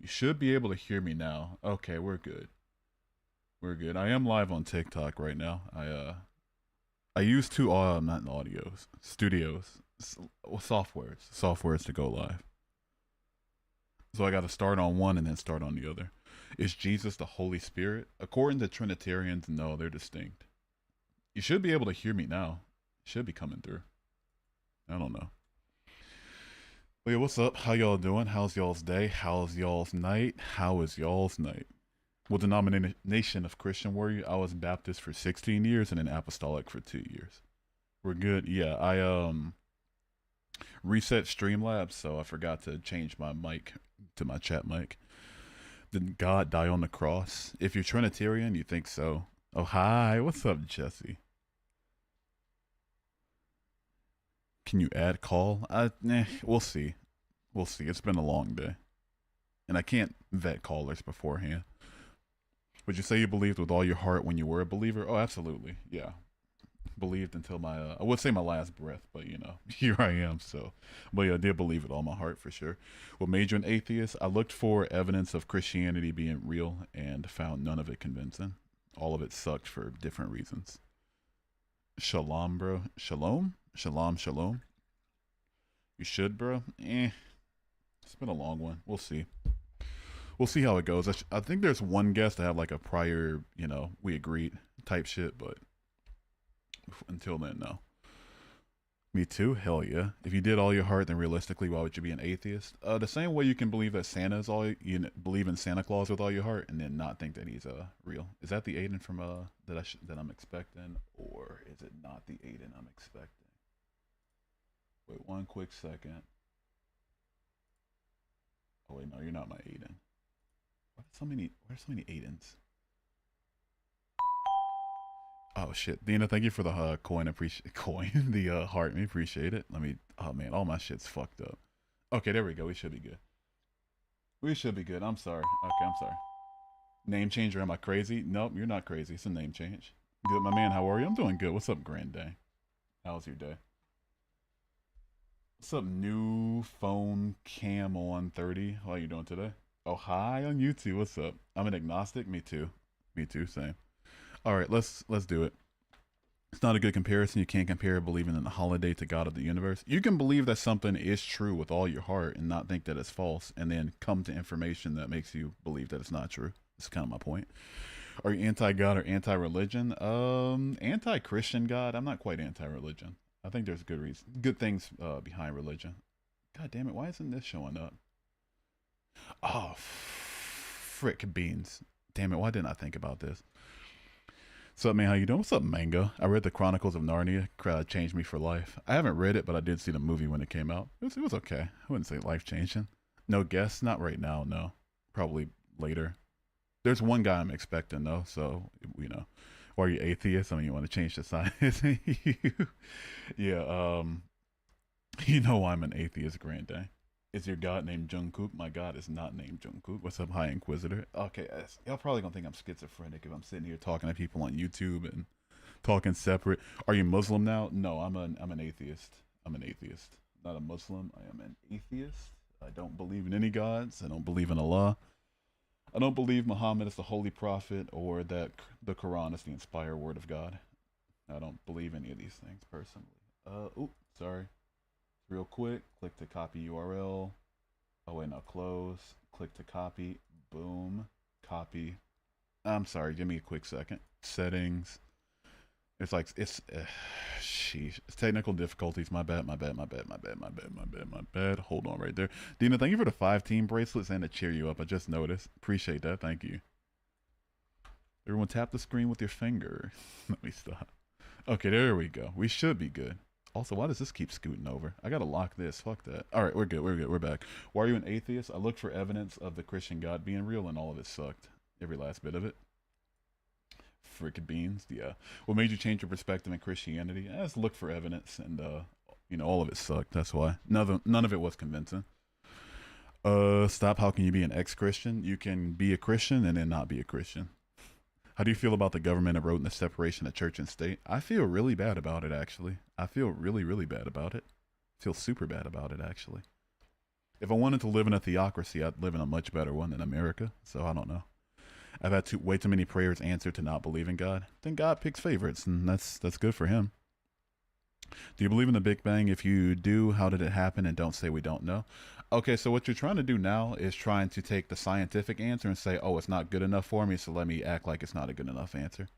You should be able to hear me now. Okay, we're good. We're good. I am live on TikTok right now. I use two not audios, studios, softwares to go live. So I got to start on one and then start on the other. Is Jesus the Holy Spirit? According to Trinitarians, no, they're distinct. You should be able to hear me now. It should be coming through. I don't know. But yeah, what's up? How y'all doing? How's y'all's day? How's y'all's night? How is y'all's night? What denomination of Christian were you? I was Baptist for 16 years and then Apostolic for 2 years. We're good. Yeah, I reset Streamlabs, so I forgot to change my mic to my chat mic. Did God die on the cross? If you're Trinitarian, you think so. Oh, hi. What's up, Jesse? Can you add call? We'll see. We'll see. It's been a long day. And I can't vet callers beforehand. Would you say you believed with all your heart when you were a believer? Oh, absolutely. Yeah. Believed until I would say my last breath, but here I am. So, but yeah, I did believe with all my heart for sure. What made you an atheist? I looked for evidence of Christianity being real and found none of it convincing. All of it sucked for different reasons. Shalom, bro. Shalom? Shalom. You should, bro. It's been a long one. We'll see. We'll see how it goes. I think there's one guest that have like a prior, we agreed type shit, but until then, no. Me too. Hell yeah. If you did all your heart, then realistically, why would you be an atheist? The same way you can believe that Santa is believe in Santa Claus with all your heart, and then not think that he's real. Is that the Aiden from that I'm expecting, or is it not the Aiden I'm expecting? Wait one quick second. Oh wait, no, you're not my Aiden. Why are so many Aidens? Oh shit, Dina, thank you for the coin. The heart. We appreciate it. Oh man, all my shit's fucked up. Okay, there we go. We should be good. We should be good. I'm sorry. Okay, I'm sorry. Name changer? Am I crazy? Nope, you're not crazy. It's a name change. Good, my man. How are you? I'm doing good. What's up, Grand Day? How's your day? What's up, new phone cam on 30? How are you doing today? Oh, hi on YouTube. What's up? I'm an agnostic. Me too. Me too. Same. All right, let's do it. It's not a good comparison. You can't compare believing in the holiday to God of the universe. You can believe that something is true with all your heart and not think that it's false, and then come to information that makes you believe that it's not true. That's kind of my point. Are you anti-God or anti-religion? Anti-Christian God. I'm not quite anti-religion. I think there's good things behind religion. God damn it! Why isn't this showing up? Oh, frick beans! Damn it! Why didn't I think about this? What's up, man? How you doing? What's up, Mango? I read the Chronicles of Narnia. Changed me for life. I haven't read it, but I did see the movie when it came out. It was okay. I wouldn't say life changing. No guess, not right now. No, probably later. There's one guy I'm expecting though, so Or are you atheist? I mean, you want to change the sign? Yeah. I'm an atheist, Grande. Is your god named Jungkook? My god is not named Jungkook. What's up, High Inquisitor? Okay, y'all probably gonna think I'm schizophrenic if I'm sitting here talking to people on YouTube and talking separate. Are you Muslim now? No, I'm an atheist. I'm an atheist, not a Muslim. I am an atheist. I don't believe in any gods. I don't believe in Allah. I don't believe Muhammad is the holy prophet or that the Quran is the inspired word of God. I don't believe any of these things personally. Sorry. Real quick, click to copy URL. Oh wait, now close. Click to copy. Boom. Copy. I'm sorry, give me a quick second. Settings. Sheesh. It's technical difficulties. My bad. Hold on right there. Dina, thank you for the 5 team bracelets and to cheer you up. I just noticed. Appreciate that. Thank you. Everyone tap the screen with your finger. Let me stop. Okay, there we go. We should be good. Also, why does this keep scooting over? I gotta lock this. Fuck that. All right, we're good. We're back. Why are you an atheist? I looked for evidence of the Christian God being real, and all of it sucked. Every last bit of it. Frickin' beans. Yeah. What made you change your perspective in Christianity? I just looked for evidence, and all of it sucked. That's why. None of it was convincing. Stop. How can you be an ex-Christian? You can be a Christian and then not be a Christian. How do you feel about the government eroding the separation of church and state? I feel really bad about it, actually. I feel really, really bad about it. I feel super bad about it, actually. If I wanted to live in a theocracy, I'd live in a much better one than America. So I don't know. I've had way too many prayers answered to not believe in God. Then God picks favorites, and that's good for him. Do you believe in the Big Bang? If you do, how did it happen? And don't say we don't know. Okay, so what you're trying to do now is trying to take the scientific answer and say, oh, it's not good enough for me, so let me act like it's not a good enough answer.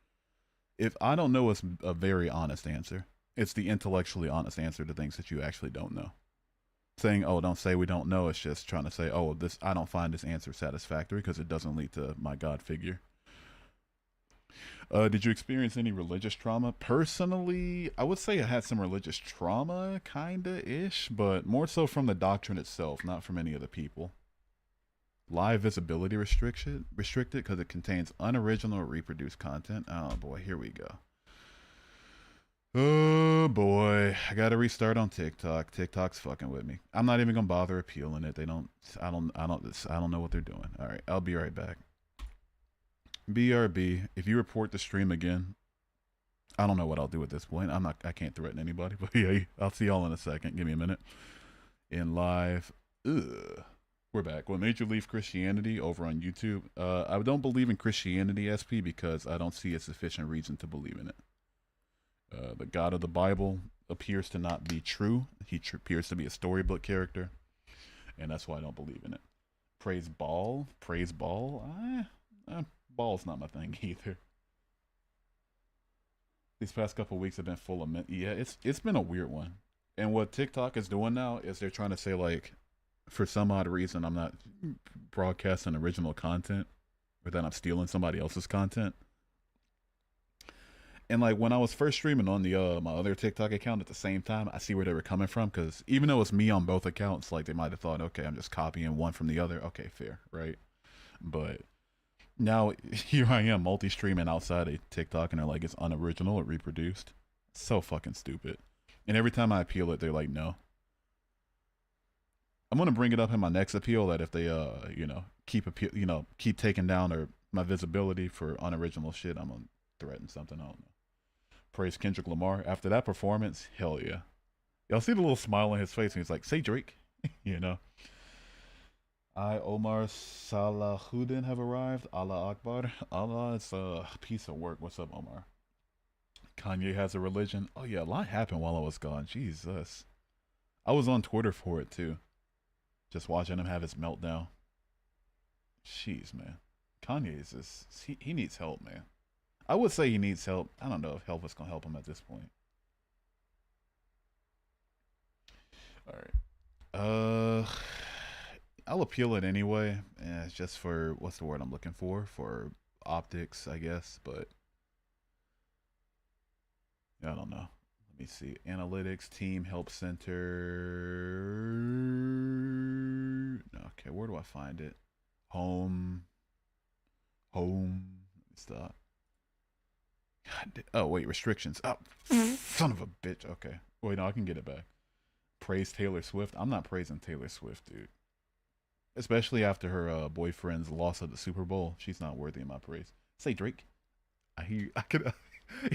If I don't know, it's a very honest answer. It's the intellectually honest answer to things that you actually don't know. Saying, oh, don't say we don't know, it's just trying to say, oh, this I don't find this answer satisfactory because it doesn't lead to my God figure. Did you experience any religious trauma? Personally, I would say I had some religious trauma, kinda ish, but more so from the doctrine itself, not from any of the people. Live visibility restricted because it contains unoriginal or reproduced content. Oh boy, here we go. Oh boy, I gotta restart on TikTok. TikTok's fucking with me. I'm not even gonna bother appealing it. They don't. I don't know what they're doing. All right, I'll be right back. BRB. If you report the stream again, I don't know what I'll do at this point. I can't threaten anybody. But yeah, I'll see y'all in a second. Give me a minute. In live. Ugh. We're back. What made you leave Christianity over on YouTube? I don't believe in Christianity, SP, because I don't see a sufficient reason to believe in it. The God of the Bible appears to not be true. He appears to be a storybook character, and that's why I don't believe in it. Praise Baal? Ball's not my thing either. These past couple weeks have been full of yeah, it's been a weird one. And what TikTok is doing now is they're trying to say, like, for some odd reason I'm not broadcasting original content, or that I'm stealing somebody else's content. And like when I was first streaming on the my other TikTok account at the same time, I see where they were coming from, because even though it's me on both accounts, like they might have thought, okay, I'm just copying one from the other. Okay, fair, right? But now here I am multi-streaming outside of TikTok, and they're like, it's unoriginal or reproduced. So fucking stupid. And every time I appeal it, they're like, no. I'm gonna bring it up in my next appeal that if they keep taking down or my visibility for unoriginal shit, I'm gonna threaten something. I don't know. Praise Kendrick Lamar after that performance. Hell yeah. Y'all see the little smile on his face, and he's like, say Drake. You know. Omar Salahuddin have arrived. Allah Akbar. Allah is a piece of work. What's up, Omar? Kanye has a religion. Oh yeah, a lot happened while I was gone. Jesus. I was on Twitter for it too. Just watching him have his meltdown. Jeez, man. Kanye is just he needs help, man. I would say he needs help. I don't know if help is gonna help him at this point. Alright. I'll appeal it anyway. It's just for, what's the word I'm looking for? For optics, I guess, but I don't know. Let me see. Analytics, team, help center. Okay, where do I find it? Home. Let me stop. Oh, wait, restrictions. Oh, son of a bitch. Okay. Wait, no, I can get it back. Praise Taylor Swift. I'm not praising Taylor Swift, dude. Especially after her boyfriend's loss of the Super Bowl. She's not worthy of my praise. Say Drake. I could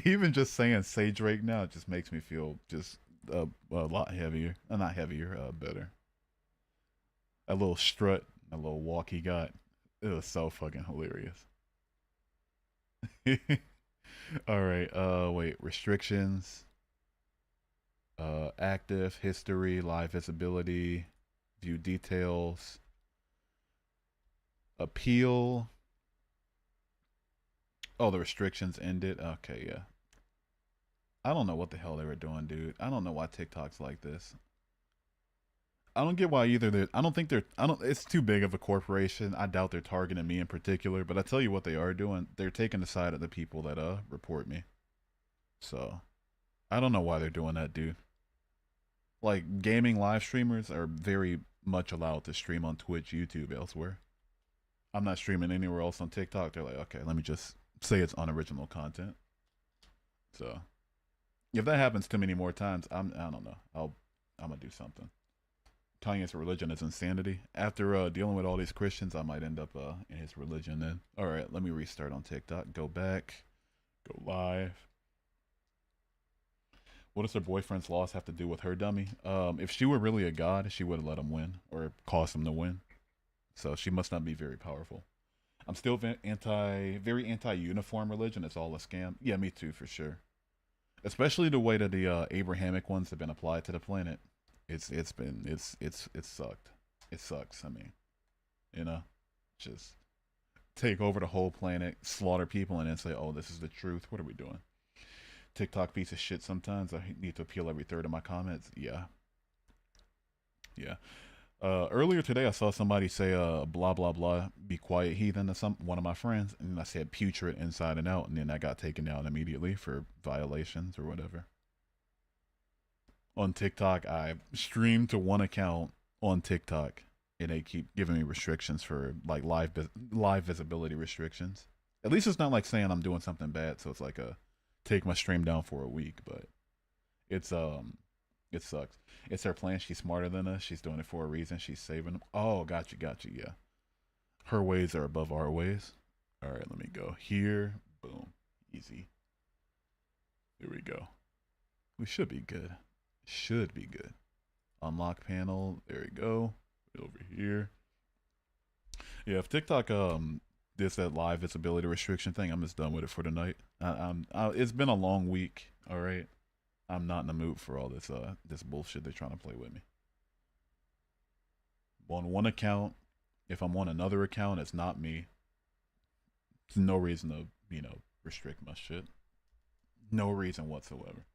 even just saying say Drake now just makes me feel just a lot heavier. Not heavier, better. A little strut, a little walk he got. It was so fucking hilarious. Alright, wait, restrictions. Active, history, live visibility, view details, appeal. Oh, the restrictions ended. Okay, yeah. I don't know what the hell they were doing, dude. I don't know why TikTok's like this. I don't get why either. I don't think they're. I don't. It's too big of a corporation. I doubt they're targeting me in particular. But I tell you what they are doing. They're taking the side of the people that report me. So, I don't know why they're doing that, dude. Like, gaming live streamers are very much allowed to stream on Twitch, YouTube, elsewhere. I'm not streaming anywhere else on TikTok. They're like, okay, let me just say it's unoriginal content. So, if that happens too many more times, I don't know. I'm gonna do something. Kanye's religion is insanity. After dealing with all these Christians, I might end up in his religion then. All right, let me restart on TikTok. Go back. Go live. What does her boyfriend's loss have to do with her dummy? If she were really a god, she would have let him win or caused him to win. So she must not be very powerful. I'm still very anti-uniform religion. It's all a scam. Yeah, me too, for sure. Especially the way that the Abrahamic ones have been applied to the planet. It's sucked. It sucks. I mean, you know, just take over the whole planet, slaughter people, and then say, "Oh, this is the truth." What are we doing? TikTok piece of shit. Sometimes I need to appeal every third of my comments. Yeah, yeah. Earlier today, I saw somebody say, "Blah blah blah, be quiet, heathen," to one of my friends, and I said "putrid inside and out," and then I got taken down immediately for violations or whatever. On TikTok, I streamed to one account on TikTok, and they keep giving me restrictions for like live visibility restrictions. At least it's not like saying I'm doing something bad, so it's like a take my stream down for a week, but it's it sucks. It's her plan. She's smarter than us. She's doing it for a reason. She's saving them. Oh, got you. Yeah, her ways are above our ways. All right, let me go here. Boom, easy. Here we go. We should be good. Should be good. Unlock panel. There we go. Over here. Yeah, if TikTok this that live visibility restriction thing, I'm just done with it for tonight. It's been a long week. All right, I'm not in the mood for all this bullshit they're trying to play with me. On one account, if I'm on another account, it's not me. There's no reason to restrict my shit. No reason whatsoever.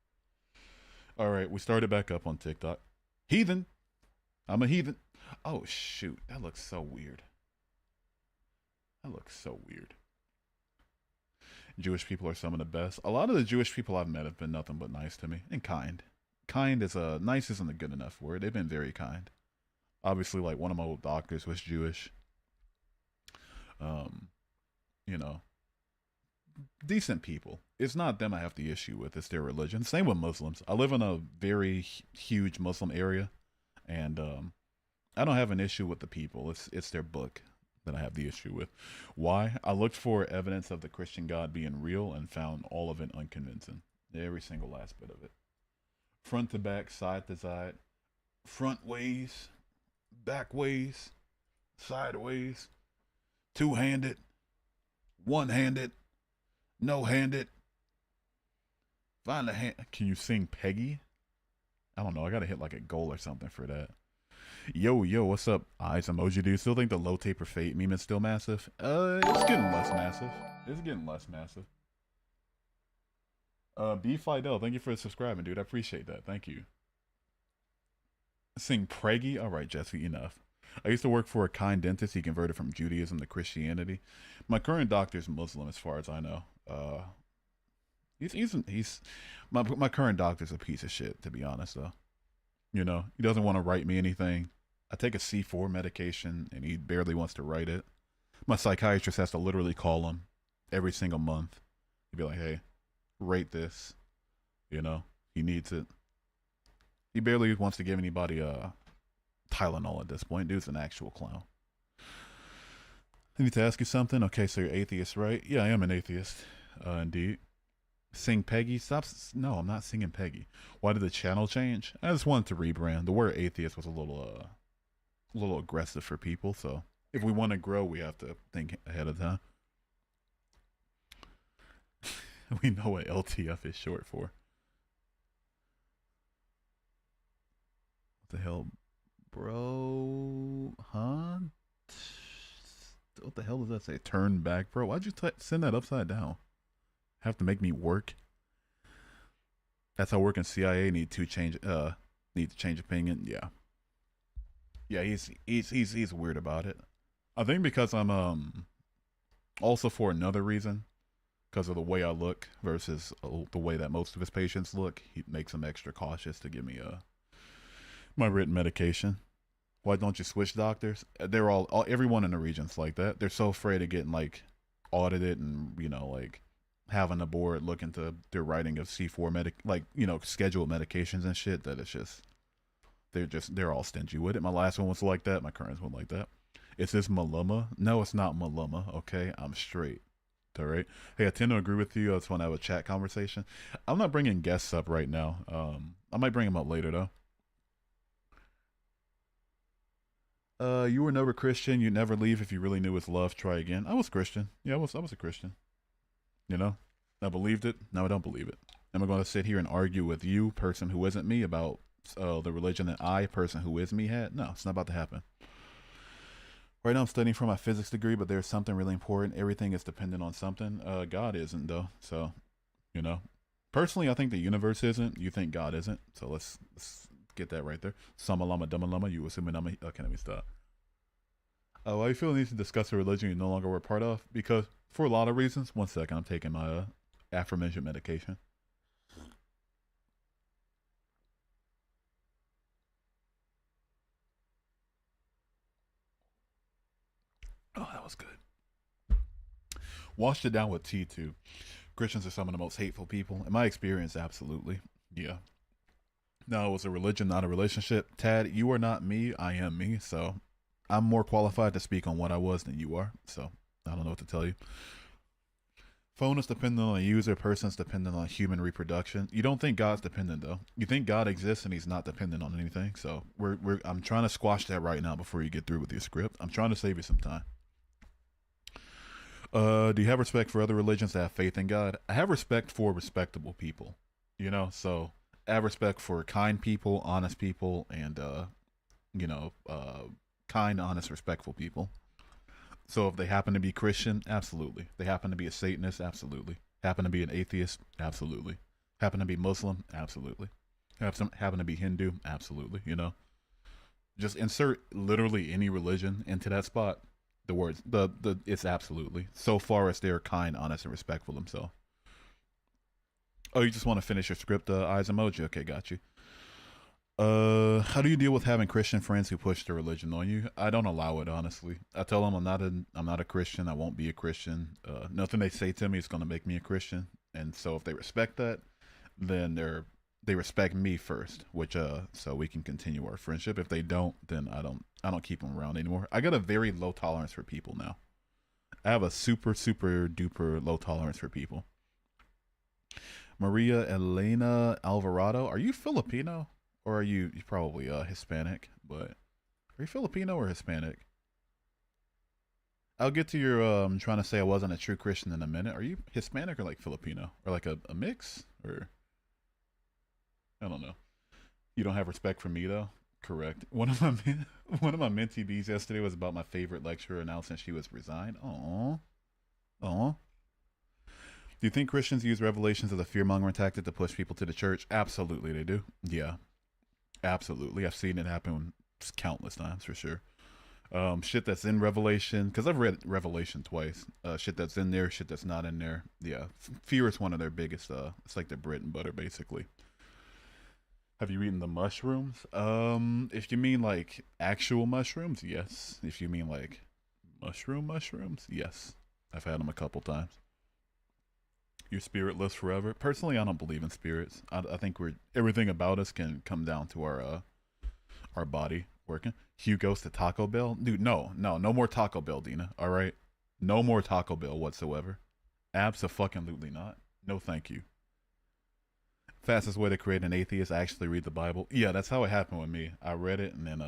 All right, we started back up on TikTok. Heathen. I'm a heathen. Oh shoot, that looks so weird. That looks so weird. Jewish people are some of the best. A lot of the Jewish people I've met have been nothing but nice to me and kind. Kind is nice isn't a good enough word. They've been very kind. Obviously, like one of my old doctors was Jewish. Um, you know, decent people. It's not them I have the issue with. It's their religion. Same with Muslims. I live in a very huge Muslim area, and I don't have an issue with the people. It's their book that I have the issue with. Why? I looked for evidence of the Christian God being real and found all of it unconvincing. Every single last bit of it. Front to back, side to side, front ways, back ways, sideways, two-handed, one-handed, no-handed. Find a hand. Can you sing Peggy? I don't know. I gotta hit like a goal or something for that. Yo, what's up? Eyes emoji. Do you still think the low taper fate meme is still massive? It's getting less massive. It's getting less massive. B Fidel, thank you for subscribing, dude. I appreciate that. Thank you. Sing Preggy? Alright, Jesse, enough. I used to work for a kind dentist. He converted from Judaism to Christianity. My current doctor's Muslim, as far as I know. He's my current doctor's a piece of shit, to be honest, though. You know, he doesn't want to write me anything. I take a C4 medication, and he barely wants to write it. My psychiatrist has to literally call him every single month. He'd be like, hey, rate this. You know, he needs it. He barely wants to give anybody Tylenol at this point. Dude's an actual clown. I need to ask you something. Okay, so you're atheist, right? Yeah, I am an atheist. Indeed. Sing Peggy? Stop. No, I'm not singing Peggy. Why did the channel change? I just wanted to rebrand. The word atheist was a little aggressive for people, so if we want to grow, we have to think ahead of time. We know what LTF is short for. What the hell, bro? Huh? What the hell does that say? Turn back, bro. Why'd you send that upside down? Have to make me work? That's how working CIA need to change opinion. Yeah, he's weird about it. I think because I'm also for another reason, because of the way I look versus the way that most of his patients look, he makes them extra cautious to give me my written medication. Why don't you switch doctors? They're everyone in the region's like that. They're so afraid of getting like audited and like having the board look into their writing of C4 scheduled medications and shit, that it's just they're all stingy with it. My last one was like that. My current one like that. Is this Maluma? No, it's not Maluma. Okay, I'm straight. All right. Hey, I tend to agree with you. I just want to have a chat conversation. I'm not bringing guests up right now. I might bring them up later though. You were never Christian. You never leave. If you really knew his love, try again. I was Christian. Yeah, I was a Christian. You know, I believed it. Now I don't believe it. Am I going to sit here and argue with you, person who isn't me, about the religion that I, person who is me, had? No, it's not about to happen. Right now, I'm studying for my physics degree, but there's something really important. Everything is dependent on something. God isn't though. So, you know, personally, I think the universe isn't. You think God isn't. So let's get that right there. Sama lama dama lama. You assuming I'm a. Okay, let me stop. Why you feel the need to discuss a religion you no longer were part of? Because for a lot of reasons. One second, I'm taking my aforementioned medication. Oh, that was good. Washed it down with tea too. Christians are some of the most hateful people. In my experience, absolutely. Yeah. No, it was a religion, not a relationship. Tad, you are not me. I am me. So I'm more qualified to speak on what I was than you are. So I don't know what to tell you. Phone is dependent on a user. Person is dependent on human reproduction. You don't think God's dependent though. You think God exists and He's not dependent on anything. So I'm trying to squash that right now before you get through with your script. I'm trying to save you some time. Do you have respect for other religions that have faith in God? I have respect for respectable people. So I have respect for kind people, honest people, and you know, kind, honest, respectful people. So if they happen to be Christian, absolutely. They happen to be a Satanist, absolutely. Happen to be an atheist, absolutely. Happen to be Muslim, absolutely. Happen to be Hindu, absolutely. Just insert literally any religion into that spot. The words, the it's absolutely, so far as they're kind, honest, and respectful themselves. Oh, you just want to finish your script, eyes emoji. Okay, got you. How do you deal with having Christian friends who push their religion on you? I don't allow it, honestly. I tell them I'm not a Christian. I won't be a Christian. Nothing they say to me is going to make me a Christian. And so if they respect that, then they respect me first, which so we can continue our friendship. If they don't, then I don't keep them around anymore. I got a very low tolerance for people now. I have a super super duper low tolerance for people. Maria Elena Alvarado, are you Filipino or are you probably Hispanic? But are you Filipino or Hispanic? I'll get to your trying to say I wasn't a true Christian in a minute. Are you Hispanic or like Filipino or like a mix or I don't know. You don't have respect for me though. Correct. One of my mentee bees yesterday was about my favorite lecturer announcing she was resigned. Aww. Aww. Do you think Christians use revelations as a fear mongering tactic to push people to the church? Absolutely, they do. Yeah, absolutely. I've seen it happen countless times for sure. Shit that's in Revelation, because I've read Revelation twice. Shit that's in there, shit that's not in there. Yeah, fear is one of their biggest. It's like their bread and butter, basically. Have you eaten the mushrooms? If you mean like actual mushrooms, yes. If you mean like mushrooms, yes. I've had them a couple times. Your spirit lives forever. Personally, I don't believe in spirits. I think we're everything about us can come down to our body working. Hugh goes to Taco Bell, dude. No, no, no more Taco Bell, Dina. All right, no more Taco Bell whatsoever. Absolutely not. No, thank you. Fastest way to create an atheist: actually read the Bible. Yeah, that's how it happened with me. I read it and then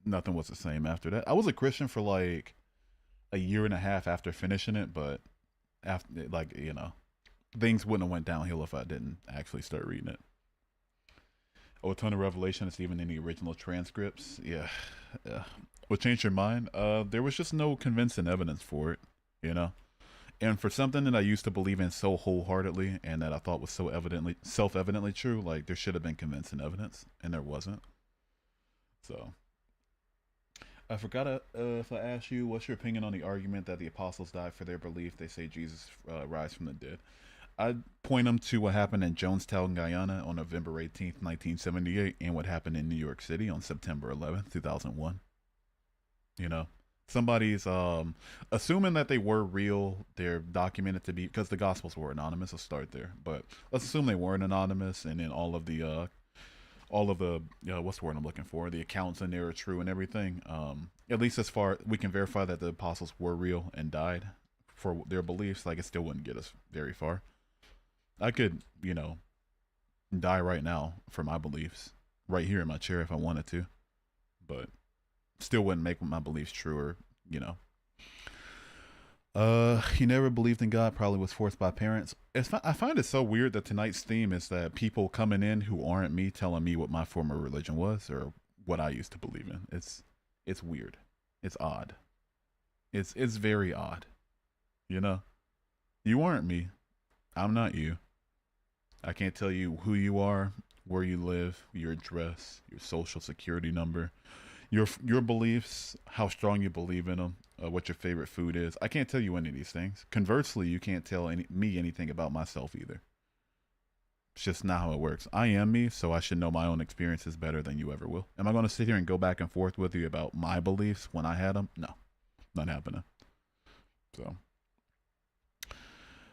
nothing was the same after that. I was a Christian for like a year and a half after finishing it, but after like things wouldn't have went downhill if I didn't actually start reading it. Oh, a ton of revelation is even in the original transcripts. Yeah, yeah. What changed your mind? There was just no convincing evidence for it, you know. And for something that I used to believe in so wholeheartedly and that I thought was so evidently self-evidently true, like there should have been convincing evidence, and there wasn't. So I forgot if I asked you, what's your opinion on the argument that the apostles died for their belief? They say Jesus rise from the dead. I'd point them to what happened in Jonestown, Guyana on November 18th, 1978, and what happened in New York City on September 11th, 2001. You know, somebody's assuming that they were real, they're documented to be, because the Gospels were anonymous. Let's start there. But let's assume they weren't anonymous, and then all of the what's the word I'm looking for? The accounts in there are true and everything. At least as far we can verify that the apostles were real and died for their beliefs, like it still wouldn't get us very far. I could, die right now for my beliefs, right here in my chair if I wanted to, but still wouldn't make my beliefs truer, you know. He never believed in God, probably was forced by parents. I find it so weird that tonight's theme is that people coming in who aren't me telling me what my former religion was or what I used to believe in. It's weird. It's odd. It's very odd. You know? You aren't me. I'm not you. I can't tell you who you are, where you live, your address, your social security number, your beliefs, how strong you believe in them, what your favorite food is. I can't tell you any of these things. Conversely, you can't tell me anything about myself either. It's just not how it works. I am me, so I should know my own experiences better than you ever will. Am I going to sit here and go back and forth with you about my beliefs when I had them? No, not happening. So,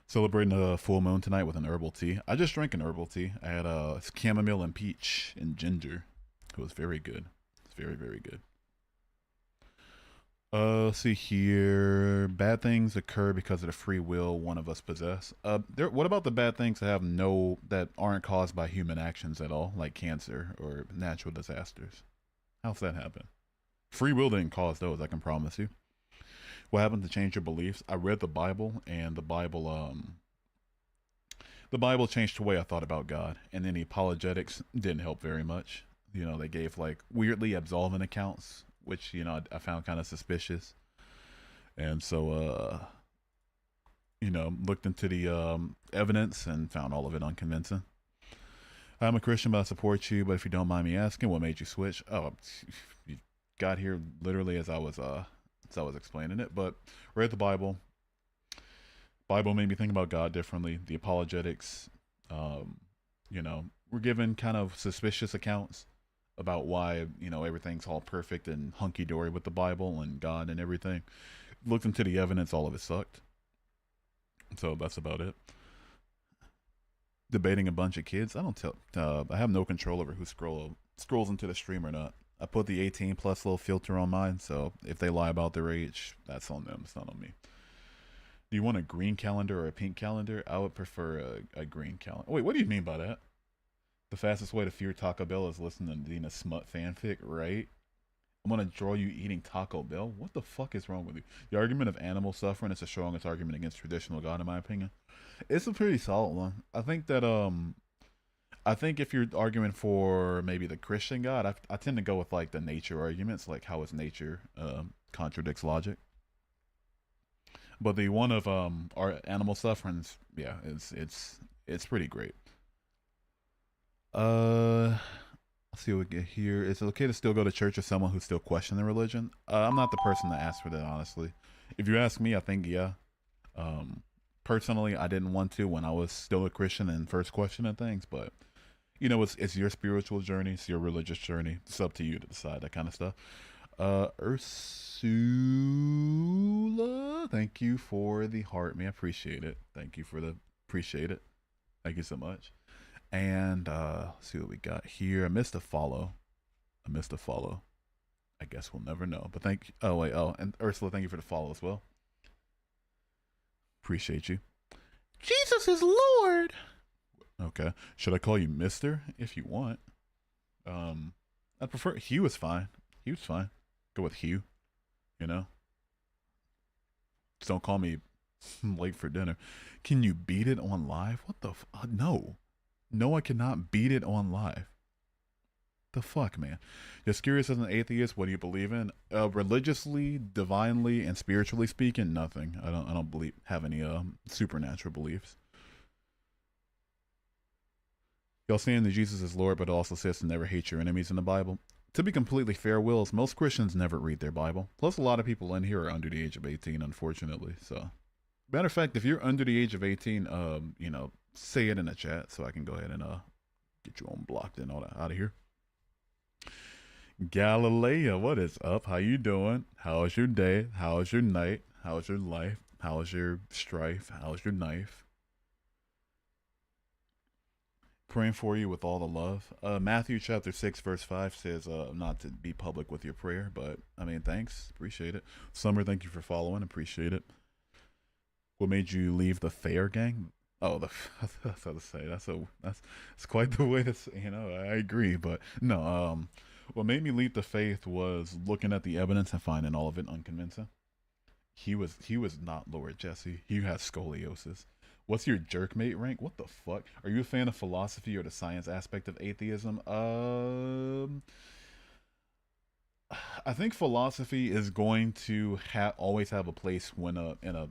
celebrating a full moon tonight with an herbal tea. I just drank an herbal tea. I had chamomile and peach and ginger. It was very good. It's very, very good. Let's see here. Bad things occur because of the free will one of us possess. What about the bad things that aren't caused by human actions at all, like cancer or natural disasters? How's that happen? Free will didn't cause those, I can promise you. What happened to change your beliefs? I read the Bible, and the Bible changed the way I thought about God, and then the apologetics didn't help very much. They gave like weirdly absolving accounts, which I found kind of suspicious, and so looked into the evidence and found all of it unconvincing. I'm a Christian, but I support you. But if you don't mind me asking, what made you switch? Oh, you got here literally as I was explaining it. But read the Bible. Bible made me think about God differently. The apologetics, were given kind of suspicious accounts about why everything's all perfect and hunky dory with the Bible and God and everything. Looked into the evidence, all of it sucked. So that's about it. Debating a bunch of kids. I have no control over who scrolls into the stream or not. I put the 18 plus little filter on mine, so if they lie about their age, that's on them. It's not on me. Do you want a green calendar or a pink calendar? I would prefer a green calendar. Wait, what do you mean by that? The fastest way to fear Taco Bell is listening to Dina Smut fanfic, right? I'm gonna draw you eating Taco Bell? What the fuck is wrong with you? The argument of animal suffering is the strongest argument against traditional God, in my opinion. It's a pretty solid one. I think if you're arguing for maybe the Christian God, I tend to go with like the nature arguments, like how is nature contradicts logic. But the one of our animal sufferings, yeah, it's pretty great. Let's see what we get here. Is it okay to still go to church with someone who's still questioning religion? I'm not the person to ask for that, honestly. If you ask me, I think yeah. Personally, I didn't want to when I was still a Christian and first questioning things, but it's your spiritual journey, it's your religious journey. It's up to you to decide that kind of stuff. Ursula, thank you for the heart, man. Appreciate it. Appreciate it. Thank you so much. And let's see what we got here. I missed a follow. I guess we'll never know. But thank you. Oh wait. Oh, and Ursula, thank you for the follow as well. Appreciate you. Jesus is Lord. Okay. Should I call you Mister if you want? I prefer Hugh is fine. Hugh's fine. Go with Hugh. Just don't call me late for dinner. Can you beat it on live? What the no. No, I cannot beat it on live. The fuck, man. Just curious as an atheist, what do you believe in? Religiously, divinely, and spiritually speaking, nothing. I don't have any supernatural beliefs. Y'all saying that Jesus is Lord, but it also says to never hate your enemies in the Bible. To be completely fair, Wills, most Christians never read their Bible. Plus, a lot of people in here are under the age of 18, unfortunately. So, matter of fact, if you're under the age of 18, say it in the chat so I can go ahead and get you unblocked and all that out of here. Galileo, what is up? How you doing? How's your day? How's your night? How's your life? How's your strife? How's your knife? Praying for you with all the love. Matthew chapter 6 verse 5 says not to be public with your prayer, but I mean, thanks. Appreciate it. Summer, thank you for following. Appreciate it. What made you leave the Fair gang? Oh, the that's how to say. That's quite the way to say. I agree, but no. What made me leave the faith was looking at the evidence and finding all of it unconvincing. He was not Lord Jesse. He has scoliosis. What's your jerkmate rank? What the fuck? Are you a fan of philosophy or the science aspect of atheism? I think philosophy is going to always have a place when in a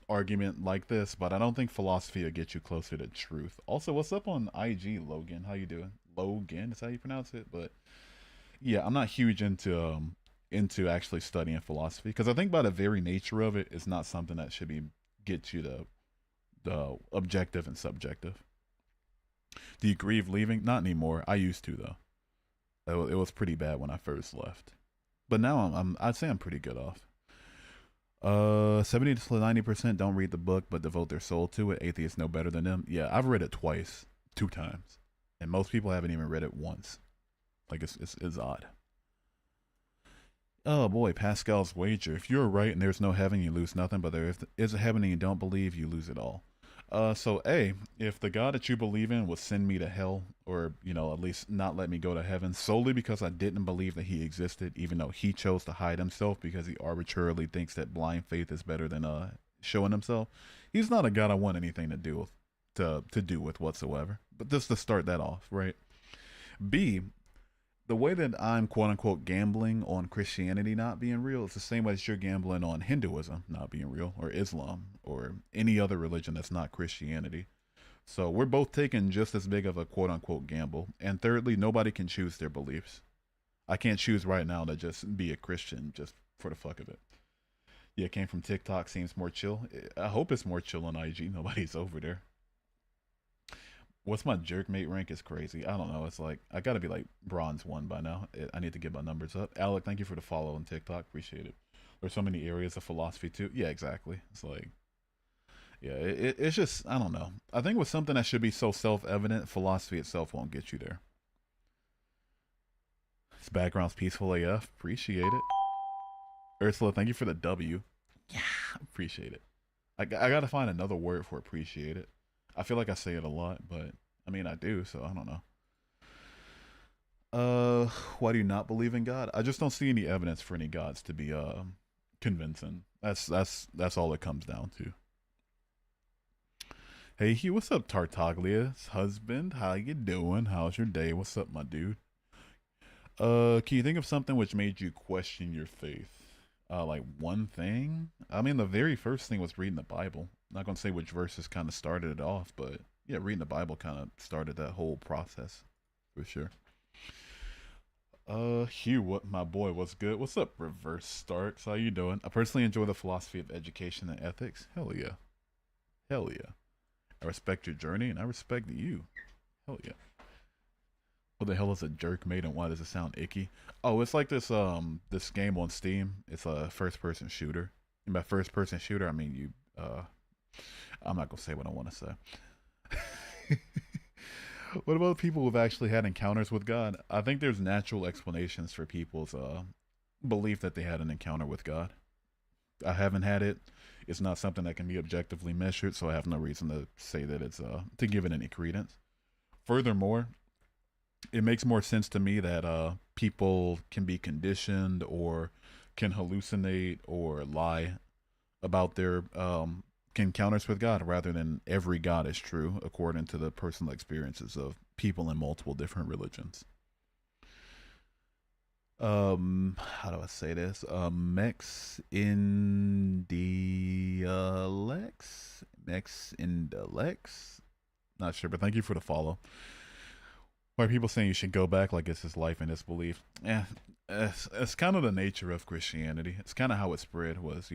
argument like this, but I don't think philosophy will get you closer to truth. Also, what's up on IG, Logan? How you doing? Logan is how you pronounce it, but yeah, I'm not huge into actually studying philosophy because I think by the very nature of it, it's not something that should be get you the objective and subjective. Do you grieve leaving? Not anymore. I used to though. It was pretty bad when I first left, but now I'd say I'm pretty good off. 70 to 90% don't read the book but devote their soul to it. Atheists know better than them. Yeah, I've read it twice, 2 times, and most people haven't even read it once. Like it's odd. Oh boy, Pascal's wager. If you're right and there's no heaven, you lose nothing. But there is a heaven and you don't believe, you lose it all. So A, if the God that you believe in would send me to hell, or at least not let me go to heaven, solely because I didn't believe that He existed, even though He chose to hide Himself because He arbitrarily thinks that blind faith is better than showing Himself, He's not a God I want anything to do with to do with whatsoever. But just to start that off, right? B, the way that I'm quote unquote gambling on Christianity not being real is the same way as you're gambling on Hinduism not being real, or Islam, or any other religion that's not Christianity. So we're both taking just as big of a quote unquote gamble. And thirdly, nobody can choose their beliefs. I can't choose right now to just be a Christian just for the fuck of it. Yeah, it came from TikTok, seems more chill. I hope it's more chill on IG. Nobody's over there. What's my jerkmate rank is crazy. I don't know. It's like I gotta be like bronze one by now. I need to get my numbers up. Alec, thank you for the follow on TikTok. Appreciate it. There's so many areas of philosophy too. Yeah, exactly. It's like yeah, it's just I don't know. I think with something that should be so self evident, philosophy itself won't get you there. This background's peaceful AF. Appreciate it. Ursula, thank you for the W. Yeah, appreciate it. I gotta find another word for appreciate it. I feel like I say it a lot, but I mean I do, so I don't know. Why do you not believe in God? I just don't see any evidence for any gods to be convincing. That's all it comes down to. Hey, Hugh, what's up, Tartaglia's husband? How you doing? How's your day? What's up, my dude? Can you think of something which made you question your faith? Like one thing? I mean, the very first thing was reading the Bible. I'm not gonna say which verses kind of started it off, but yeah, reading the Bible kind of started that whole process for sure. Hugh, what my boy, what's good? What's up, Reverse Starks? How you doing? I personally enjoy the philosophy of education and ethics. Hell yeah, hell yeah. I respect your journey, and I respect you. Hell yeah. What the hell is a jerk made, and why does it sound icky? Oh, it's like this game on Steam. It's a first person shooter. And by first person shooter, I mean you. I'm not gonna say what I want to say. What about people who've actually had encounters with God? I think there's natural explanations for people's belief that they had an encounter with God. I haven't had it. It's not something that can be objectively measured, so I have no reason to say that it's to give it any credence. Furthermore, it makes more sense to me that people can be conditioned or can hallucinate or lie about their encounters with God rather than every God is true according to the personal experiences of people in multiple different religions. How do I say this? Mex in the Mex in the Lex. Not sure, but thank you for the follow. Why are people saying you should go back like it's his life and his belief? Yeah, it's kind of the nature of Christianity. It's kind of how it spread was,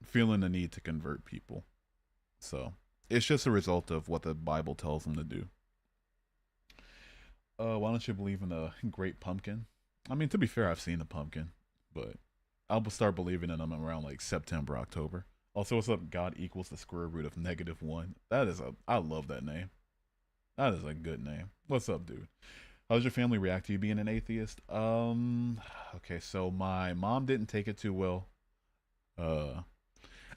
feeling the need to convert people. So it's just a result of what the Bible tells them to do. Why don't you believe in a great pumpkin? I mean, to be fair, I've seen a pumpkin, but I'll start believing in them around like September, October. Also, what's up? God equals the square root of -1. I love that name. That is a good name. What's up, dude? How does your family react to you being an atheist? Okay, so my mom didn't take it too well. Uh,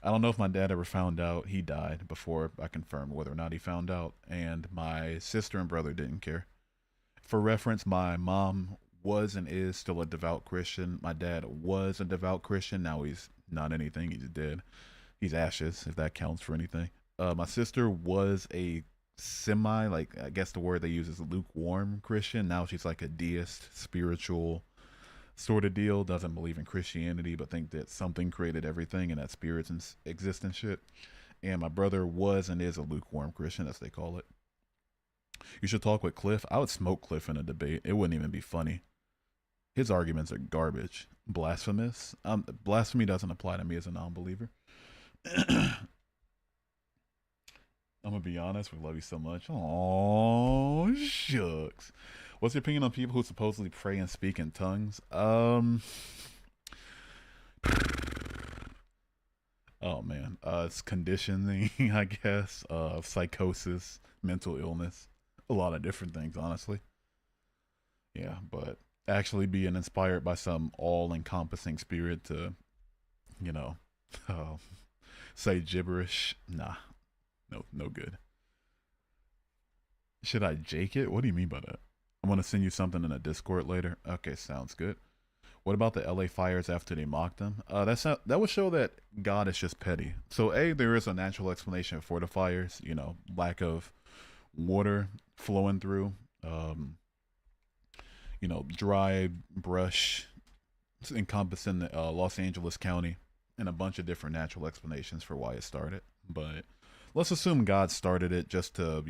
I don't know if my dad ever found out. He died before I confirmed whether or not he found out, and my sister and brother didn't care. For reference, my mom was and is still a devout Christian. My dad was a devout Christian. Now he's not anything. He's dead. He's ashes, if that counts for anything. My sister was a semi, like, I guess the word they use is lukewarm Christian. Now she's like a deist, spiritual sort of deal. Doesn't believe in Christianity, but think that something created everything and that spirits exist and shit. And my brother was and is a lukewarm Christian, as they call it. You should talk with Cliff. I would smoke Cliff in a debate. It wouldn't even be funny. His arguments are garbage. Blasphemous. Blasphemy doesn't apply to me as a non-believer. I'm gonna be honest. We love you so much. Oh shucks. What's your opinion on people who supposedly pray and speak in tongues? Oh man, it's conditioning, I guess. Psychosis, mental illness, a lot of different things, honestly. Yeah, but actually being inspired by some all-encompassing spirit to, you know, uh, say gibberish, nah, no good. Should I jake it? What do you mean by that? I'm gonna send you something in a Discord later. Okay, sounds good. What about the LA fires after they mocked them? That would show that God is just petty. So there is a natural explanation for the fires. You know, lack of water flowing through. Dry brush encompassing the, Los Angeles County, and a bunch of different natural explanations for why it started. But let's assume God started it just to,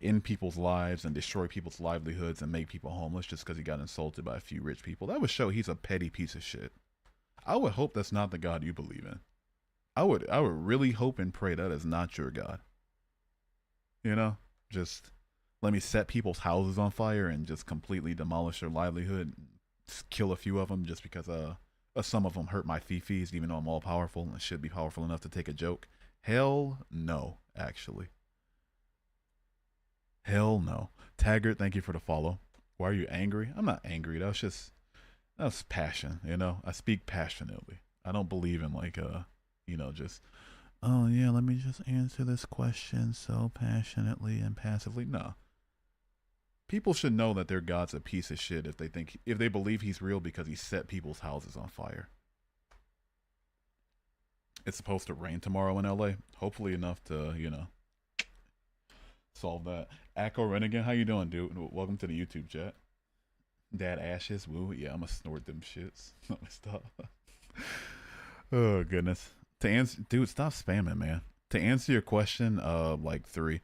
end people's lives and destroy people's livelihoods and make people homeless just because he got insulted by a few rich people. That would show he's a petty piece of shit. I would hope that's not the God you believe in. I would really hope and pray that is not your God. Just let me set people's houses on fire and just completely demolish their livelihood, just kill a few of them just because some of them hurt my fifis, even though I'm all powerful and should be powerful enough to take a joke. Hell no, actually. Hell no. Taggart, thank you for the follow. Why are you angry? I'm not angry. That's passion, I speak passionately. I don't believe in just, oh yeah, let me just answer this question so passionately and passively. No. People should know that their God's a piece of shit if they believe he's real because he set people's houses on fire. It's supposed to rain tomorrow in LA. Hopefully enough to, solve that. Echo Renegade, how you doing, dude? Welcome to the YouTube chat. Dad ashes, woo. Yeah, I'm gonna snort them shits. Let me stop. Oh goodness. Dude, stop spamming, man. To answer your question, like 3.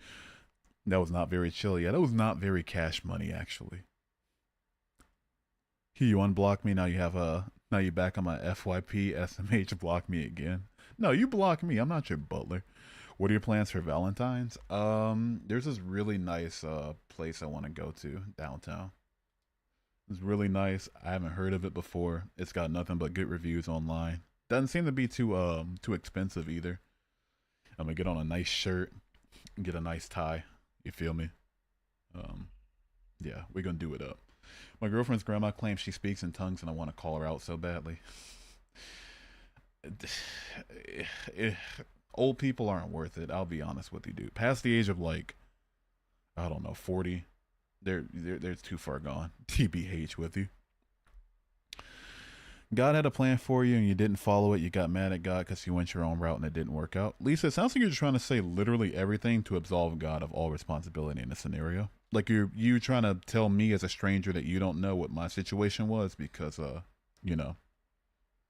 That was not very chill. Yeah, that was not very cash money, actually. You unblock me. Now you back on my FYP SMH. Block me again. No, you block me. I'm not your butler. What are your plans for Valentine's? There's this really nice place I want to go to downtown. It's really nice. I haven't heard of it before. It's got nothing but good reviews online. Doesn't seem to be too expensive either. I'm gonna get on a nice shirt, get a nice tie. You feel me? Yeah, we're gonna do it up. My girlfriend's grandma claims she speaks in tongues, and I want to call her out so badly. Old people aren't worth it. I'll be honest with you, dude. Past the age of I don't know, 40, they're too far gone. TBH with you. God had a plan for you and you didn't follow it. You got mad at God because you went your own route and it didn't work out. Lisa, it sounds like you're trying to say literally everything to absolve God of all responsibility in the scenario. Like you trying to tell me as a stranger that you don't know what my situation was because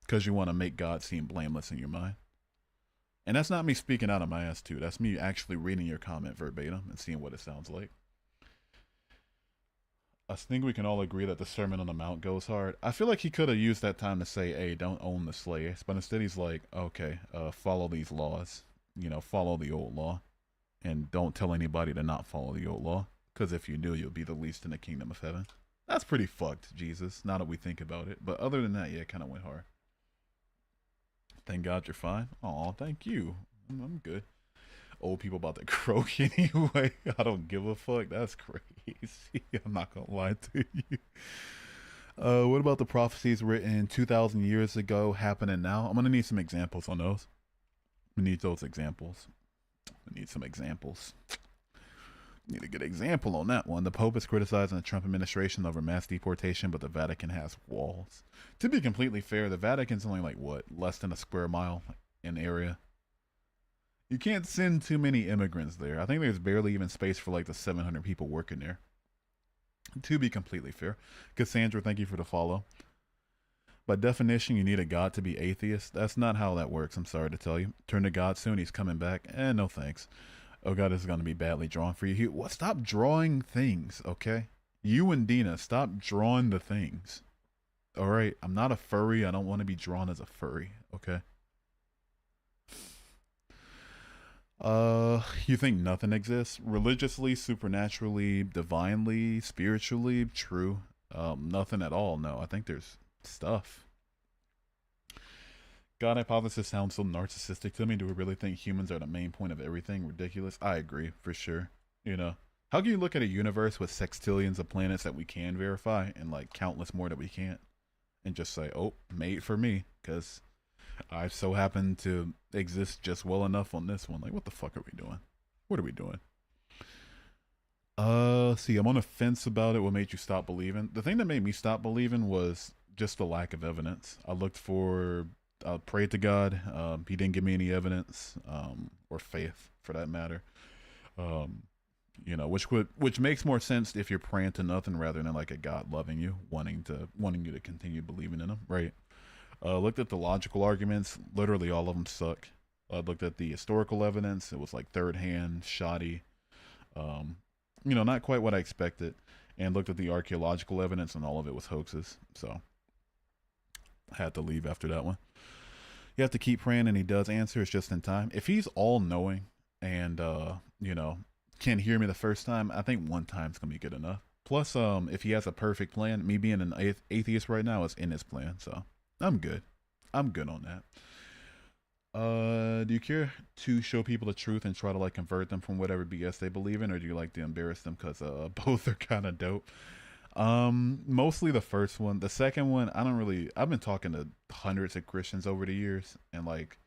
because you want to make God seem blameless in your mind. And that's not me speaking out of my ass too. That's me actually reading your comment verbatim and seeing what it sounds like. I think we can all agree that the Sermon on the Mount goes hard. I feel like he could have used that time to say, hey, don't own the slaves. But instead he's like, okay, follow these laws. Follow the old law. And don't tell anybody to not follow the old law. Because if you do, you'll be the least in the kingdom of heaven. That's pretty fucked, Jesus, now that we think about it. But other than that, yeah, it kind of went hard. Thank God you're fine. Aw, thank you. I'm good. Old people about to croak anyway. I don't give a fuck. That's crazy. I'm not gonna lie to you. What about the prophecies written 2,000 years ago happening now? I'm gonna need some examples on those. We need those examples. We need some examples. Need a good example on that one. The Pope is criticizing the Trump administration over mass deportation, but the Vatican has walls. To be completely fair, the Vatican's only like what, less than a square mile in area. You can't send too many immigrants there. I think there's barely even space for like the 700 people working there. To be completely fair. Cassandra, thank you for the follow. By definition, you need a God to be atheist. That's not how that works, I'm sorry to tell you. Turn to God soon, he's coming back. No thanks. Oh God, this is going to be badly drawn for you. Stop drawing things, okay? You and Dina, stop drawing the things. Alright, I'm not a furry. I don't want to be drawn as a furry, okay? You think nothing exists? Religiously, supernaturally, divinely, spiritually, true. Nothing at all, no. I think there's stuff. God hypothesis sounds so narcissistic to me. Do we really think humans are the main point of everything? Ridiculous. I agree, for sure. You know, how can you look at a universe with sextillions of planets that we can verify and like countless more that we can't and just say, oh, made for me, because I so happen to exist just well enough on this one. Like, what the fuck are we doing? What are we doing? See, I'm on the fence about it. What made you stop believing? The thing that made me stop believing was just the lack of evidence. I prayed to God. He didn't give me any evidence, or faith for that matter. You know, which makes more sense if you're praying to nothing rather than like a God loving you, wanting you to continue believing in him, right? Looked at the logical arguments. Literally all of them suck. Looked at the historical evidence. It was like third hand, shoddy. You know, not quite what I expected. And looked at the archaeological evidence, and all of it was hoaxes. So I had to leave after that one. You have to keep praying, and he does answer. It's just in time. If he's all knowing and you know, can't hear me the first time, I think one time's gonna be good enough. Plus, if he has a perfect plan, me being an atheist right now is in his plan, so I'm good. I'm good on that. Do you care to show people the truth and try to like convert them from whatever BS they believe in, or do you like to embarrass them? Because both are kind of dope. Mostly the first one. The second one, I've been talking to hundreds of Christians over the years, and like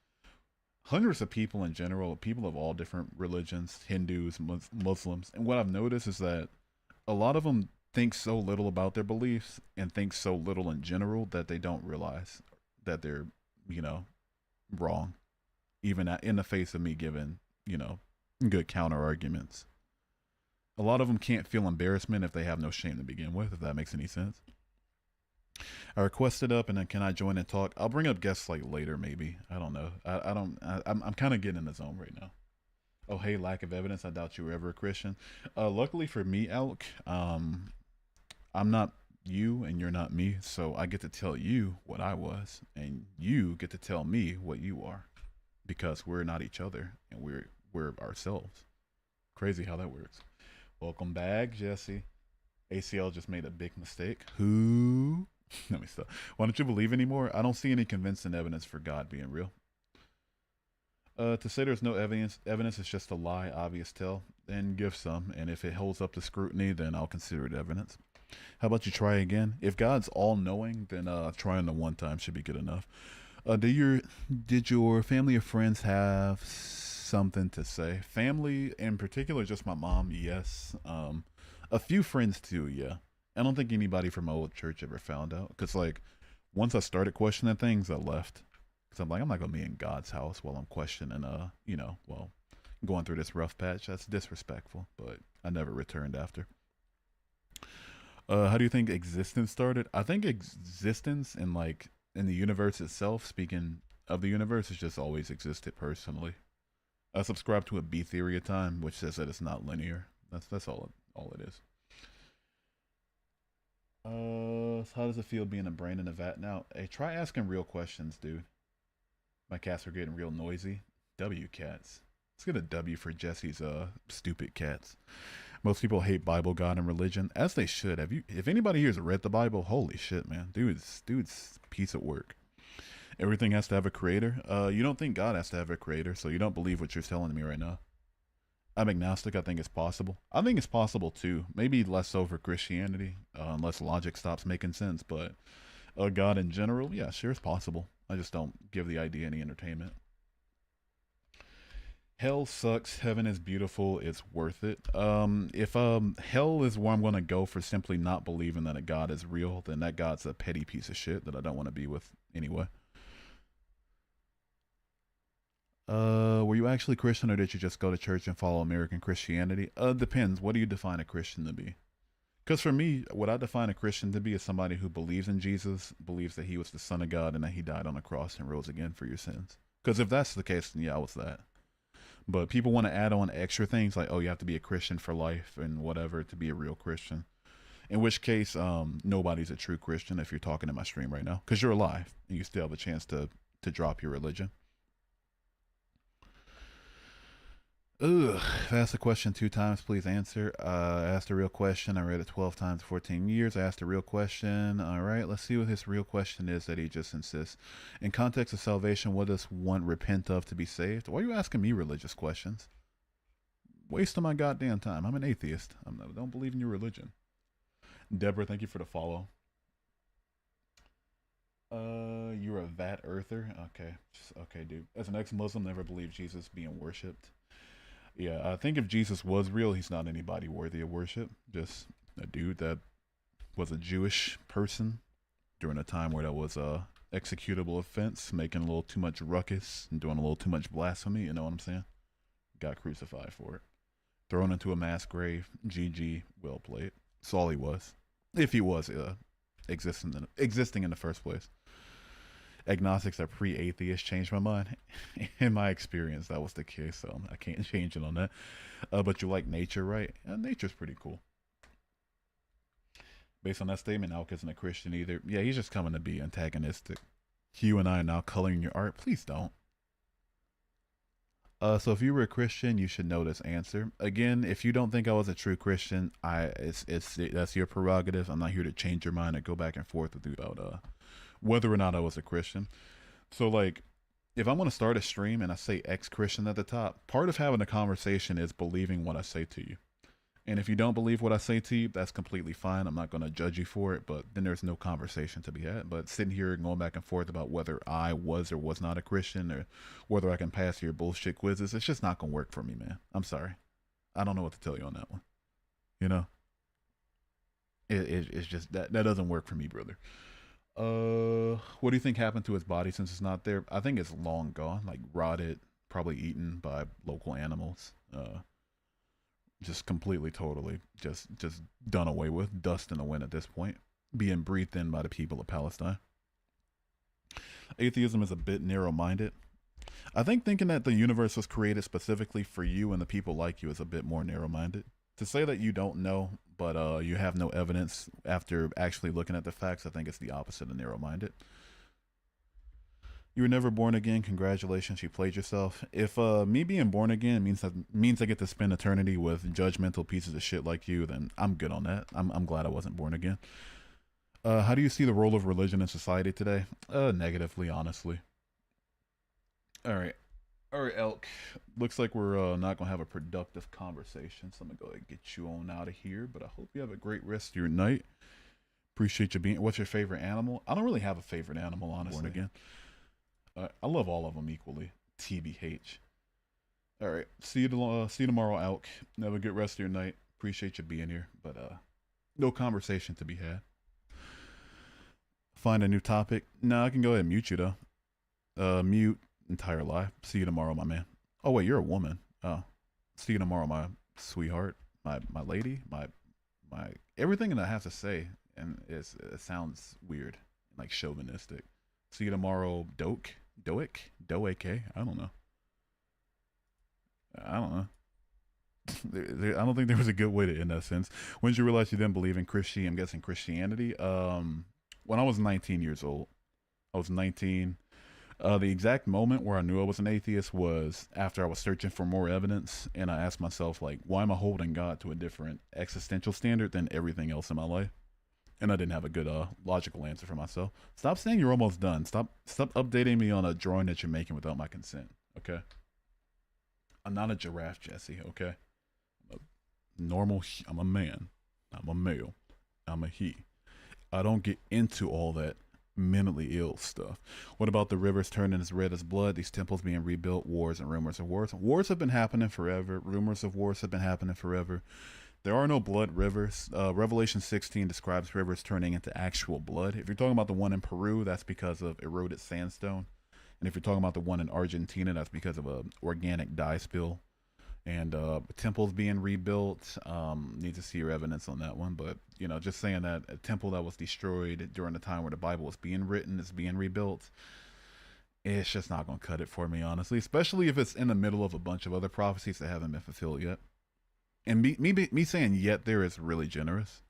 hundreds of people in general, people of all different religions, Hindus, Muslims. And what I've noticed is that a lot of them think so little about their beliefs and think so little in general that they don't realize that they're, you know, wrong, even in the face of me giving, you know, good counter arguments. A lot of them can't feel embarrassment if they have no shame to begin with, if that makes any sense. I requested up, and then can I join and talk? I'll bring up guests like later, maybe. I don't know. I'm kind of getting in the zone right now. Oh, hey, lack of evidence. I doubt you were ever a Christian. Luckily for me, Elk, I'm not you and you're not me, so I get to tell you what I was, and you get to tell me what you are, because we're not each other, and we're ourselves. Crazy how that works. Welcome back, Jesse. ACL just made a big mistake. Who? Let me stop. Why don't you believe anymore? I don't see any convincing evidence for God being real. To say there's no evidence is just a lie, obvious tell, then give some, and if it holds up to scrutiny, then I'll consider it evidence. How about you try again? If God's all-knowing, then trying the one time should be good enough. Did your family or friends have something to say? Family, in particular, just my mom, yes. A few friends too, yeah. I don't think anybody from my old church ever found out, because like once I started questioning things, I left. Because I'm like, I'm not gonna be in God's house while I'm questioning, you know, well, going through this rough patch. That's disrespectful. But I never returned after. How do you think existence started? I think existence in the universe itself, speaking of the universe, has just always existed personally. I subscribe to a B theory of time, which says that it's not linear. That's all it is. How does it feel being a brain in a vat now? Hey, try asking real questions, dude. My cats are getting real noisy. W cats. Let's get a W for Jesse's stupid cats. Most people hate Bible, God, and religion, as they should. If anybody here has read the Bible, holy shit, man. Dude's a piece of work. Everything has to have a creator. You don't think God has to have a creator, so you don't believe what you're telling me right now. I'm agnostic. I think it's possible. I think it's possible too. Maybe less so for Christianity, unless logic stops making sense. But God in general, yeah, sure, it's possible. I just don't give the idea any entertainment. Hell sucks. Heaven is beautiful. It's worth it. If hell is where I'm gonna go for simply not believing that a God is real, then that God's a petty piece of shit that I don't want to be with anyway. Were you actually Christian or did you just go to church and follow American Christianity? Depends. What do you define a Christian to be? Because for me, what I define a Christian to be is somebody who believes in Jesus, believes that he was the Son of God, and that he died on the cross and rose again for your sins. Because if that's the case, then yeah, I was that. But people want to add on extra things like, oh, you have to be a Christian for life and whatever to be a real Christian. In which case, nobody's a true Christian if you're talking in my stream right now, because you're alive and you still have a chance to drop your religion. Ugh. If I asked a question 2 times, please answer. I asked a real question. I read it 12 times, 14 years. I asked a real question. All right, let's see what his real question is that he just insists. In context of salvation, what does one repent of to be saved? Why are you asking me religious questions? Wasting my goddamn time. I'm an atheist. I don't believe in your religion. Deborah, thank you for the follow. You're a vat earther? Okay. Okay, dude. As an ex-Muslim, never believed Jesus being worshipped. Yeah, I think if Jesus was real, he's not anybody worthy of worship. Just a dude that was a Jewish person during a time where that was a executable offense, making a little too much ruckus and doing a little too much blasphemy. You know what I'm saying? Got crucified for it. Thrown into a mass grave. GG. Well played. That's all he was. If he was existing in the first place. Agnostics are pre-atheists. Changed my mind. In my experience, that was the case, so I can't change it on that. But you like nature, right? Nature's pretty cool. Based on that statement, Alk isn't a Christian either. Yeah, he's just coming to be antagonistic. Hugh and I are now coloring your art. Please don't. So if you were a Christian, you should know this answer. Again, if you don't think I was a true Christian, that's your prerogative. I'm not here to change your mind or go back and forth with you about whether or not I was a Christian. So, like, if I want to start a stream and I say ex-Christian at the top, part of having a conversation is believing what I say to you. And if you don't believe what I say to you, that's completely fine. I'm not going to judge you for it, but then there's no conversation to be had. But sitting here and going back and forth about whether I was or was not a Christian or whether I can pass your bullshit quizzes, it's just not going to work for me, man. I'm sorry. I don't know what to tell you on that one. You know? It's just, that doesn't work for me, brother. What do you think happened to his body since it's not there? I think it's long gone, like rotted, probably eaten by local animals. Just completely, totally, just done away with, dust in the wind at this point, being breathed in by the people of Palestine. Atheism is a bit narrow-minded. I think thinking that the universe was created specifically for you and the people like you is a bit more narrow-minded. To say that you don't know, but you have no evidence after actually looking at the facts, I think it's the opposite of narrow-minded. You were never born again. Congratulations, you played yourself. If me being born again means I get to spend eternity with judgmental pieces of shit like you, then I'm good on that. I'm glad I wasn't born again. How do you see the role of religion in society today? Negatively, honestly. All right, Elk. Looks like we're not gonna have a productive conversation, so I'm gonna go ahead and get you on out of here. But I hope you have a great rest of your night. Appreciate you being. What's your favorite animal? I don't really have a favorite animal, honestly. Born again. I love all of them equally. TBH. All right. See you tomorrow, Alk. Have a good rest of your night. Appreciate you being here, but no conversation to be had. Find a new topic. No, I can go ahead and mute you though. Mute entire life. See you tomorrow, my man. Oh wait, you're a woman. Oh, see you tomorrow, my sweetheart, my lady, my everything that I have to say, and it sounds weird, like chauvinistic. See you tomorrow, Doak. Doak? I don't know. I don't know. I don't think there was a good way to end that sentence. When did you realize you didn't believe in Christianity? I'm guessing Christianity. When I was 19 years old. I was 19. The exact moment where I knew I was an atheist was after I was searching for more evidence, and I asked myself, like, why am I holding God to a different existential standard than everything else in my life? And I didn't have a good logical answer for myself. Stop saying you're almost done. Stop updating me on a drawing that you're making without my consent. Okay. I'm not a giraffe, Jesse. Okay. I'm a man. I'm a male. I'm a he. I don't get into all that Mentally ill stuff. What about the rivers turning as red as blood, these temples being rebuilt, wars and rumors of wars? Wars have been happening forever. Rumors of wars have been happening forever. There are no blood rivers. Revelation 16 describes rivers turning into actual blood. If you're talking about the one in Peru, that's because of eroded sandstone. And if you're talking about the one in Argentina, that's because of a organic dye spill. And temples being rebuilt. Need to see your evidence on that one. But, just saying that a temple that was destroyed during the time where the Bible was being written is being rebuilt, it's just not going to cut it for me, honestly. Especially if it's in the middle of a bunch of other prophecies that haven't been fulfilled yet. And me saying yet there is really generous.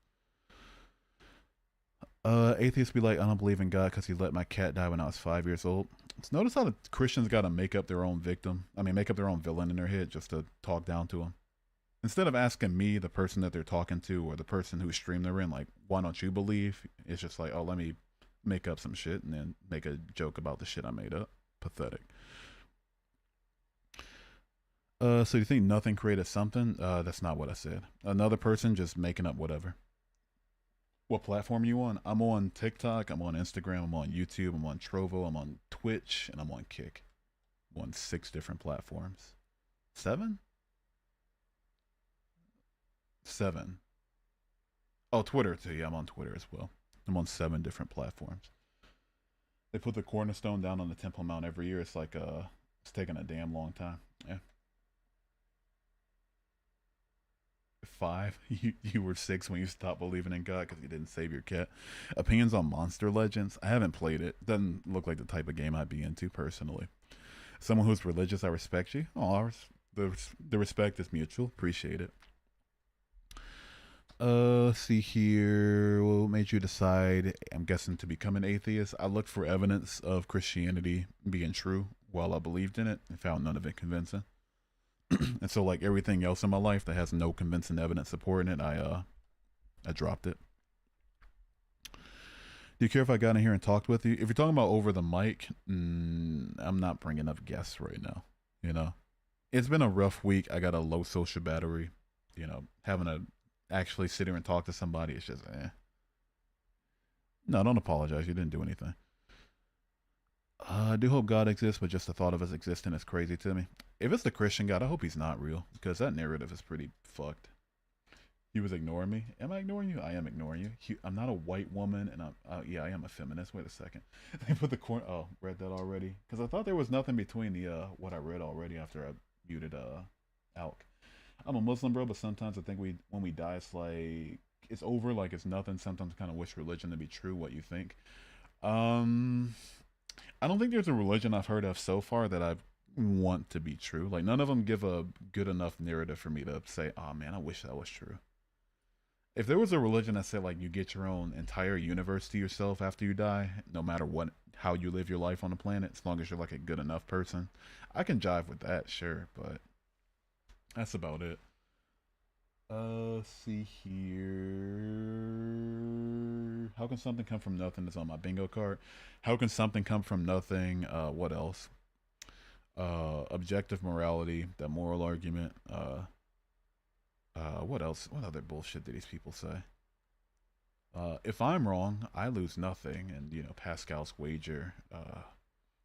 Atheists be like, I don't believe in God because he let my cat die when I was 5 years old. So notice how the Christians got to make up their own victim. I mean, make up their own villain in their head just to talk down to them. Instead of asking me, the person that they're talking to, or the person whose stream they're in, like, why don't you believe? It's just like, oh, let me make up some shit and then make a joke about the shit I made up. Pathetic. So you think nothing created something? That's not what I said. Another person just making up whatever. What platform are you on? I'm on TikTok, I'm on Instagram, I'm on YouTube, I'm on Trovo, I'm on Twitch, and I'm on Kick. I'm on 6 different platforms. 7? 7. Oh, Twitter too. Yeah, I'm on Twitter as well. I'm on 7 different platforms. They put the cornerstone down on the Temple Mount every year. It's like it's taking a damn long time. Yeah. 5. You were 6 when you stopped believing in God because you didn't save your cat. Opinions on Monster Legends. I haven't played it. Doesn't look like the type of game I'd be into personally. Someone who's religious, I respect you. Oh, the respect is mutual. Appreciate it. See here. What made you decide, I'm guessing, to become an atheist? I looked for evidence of Christianity being true while I believed in it and found none of it convincing. And so, like everything else in my life that has no convincing evidence supporting it, I dropped it. Do you care if I got in here and talked with you? If you're talking about over the mic, I'm not bringing up guests right now. It's been a rough week. I got a low social battery. Having to actually sit here and talk to somebody, it's just No, don't apologize. You didn't do anything. I do hope God exists, but just the thought of his existing is crazy to me. If it's the Christian God, I hope he's not real, because that narrative is pretty fucked. He was ignoring me. Am I ignoring you? I am ignoring you. I'm not a white woman, and I am a feminist. Wait a second. They put the read that already, because I thought there was nothing between the what I read already after I muted Alk. I'm a Muslim, bro, but sometimes I think when we die, it's like it's over, like it's nothing. Sometimes I kind of wish religion to be true. What you think? I don't think there's a religion I've heard of so far that I want to be true. Like, none of them give a good enough narrative for me to say, oh man, I wish that was true. If there was a religion that said, like, you get your own entire universe to yourself after you die, no matter how you live your life on the planet, as long as you're like a good enough person, I can jive with that, sure, but that's about it. See here. How can something come from nothing is on my bingo card. How can something come from nothing? What else? Objective morality, that moral argument. What else? What other bullshit do these people say? If I'm wrong, I lose nothing. And, Pascal's wager.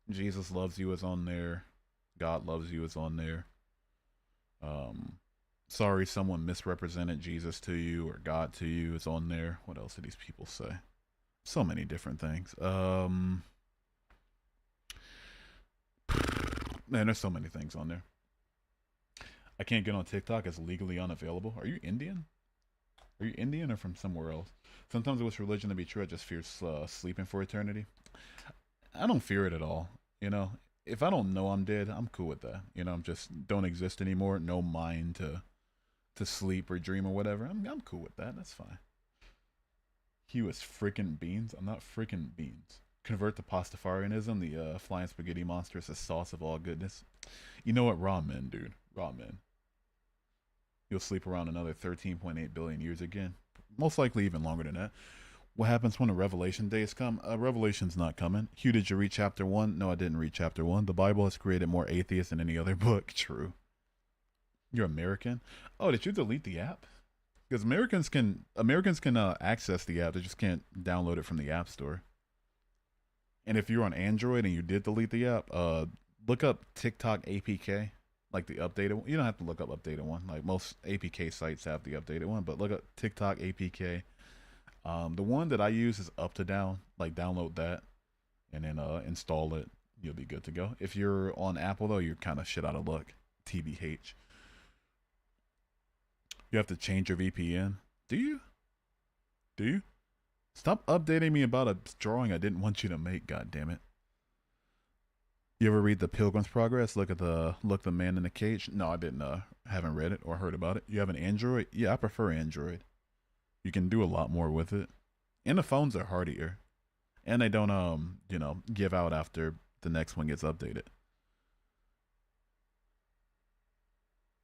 Jesus loves you is on there. God loves you is on there. Sorry, someone misrepresented Jesus to you or God to you is on there. What else do these people say? So many different things. Man, there's so many things on there. I can't get on TikTok. It's legally unavailable. Are you Indian? Are you Indian or from somewhere else? Sometimes I wish religion to be true. I just fear sleeping for eternity. I don't fear it at all. If I don't know I'm dead, I'm cool with that. I'm just don't exist anymore. No mind to sleep or dream or whatever. I'm cool with that. That's fine. He was freaking beans. I'm not freaking beans. Convert to Pastafarianism. The flying spaghetti monster is the sauce of all goodness. You know what? Ramen, dude. Ramen. You'll sleep around another 13.8 billion years again. Most likely even longer than that. What happens when the revelation days come? Revelation's not coming. Hugh, did you read chapter 1? No, I didn't read chapter 1. The Bible has created more atheists than any other book. True. You're American? Oh, did you delete the app? Because Americans can access the app. They just can't download it from the App Store. And if you're on Android and you did delete the app, look up TikTok APK, like the updated one. You don't have to look up updated one. Like most APK sites have the updated one, but look up TikTok APK. The one that I use is up to down. Like download that and then install it. You'll be good to go. If you're on Apple though, you're kind of shit out of luck. TBH. You have to change your VPN. Do you? Do you? Stop updating me about a drawing I didn't want you to make. God damn it. You ever read the Pilgrim's Progress? Look the man in the cage. No, I didn't. Haven't read it or heard about it. You have an Android? Yeah, I prefer Android. You can do a lot more with it, and the phones are hardier, and they don't give out after the next one gets updated.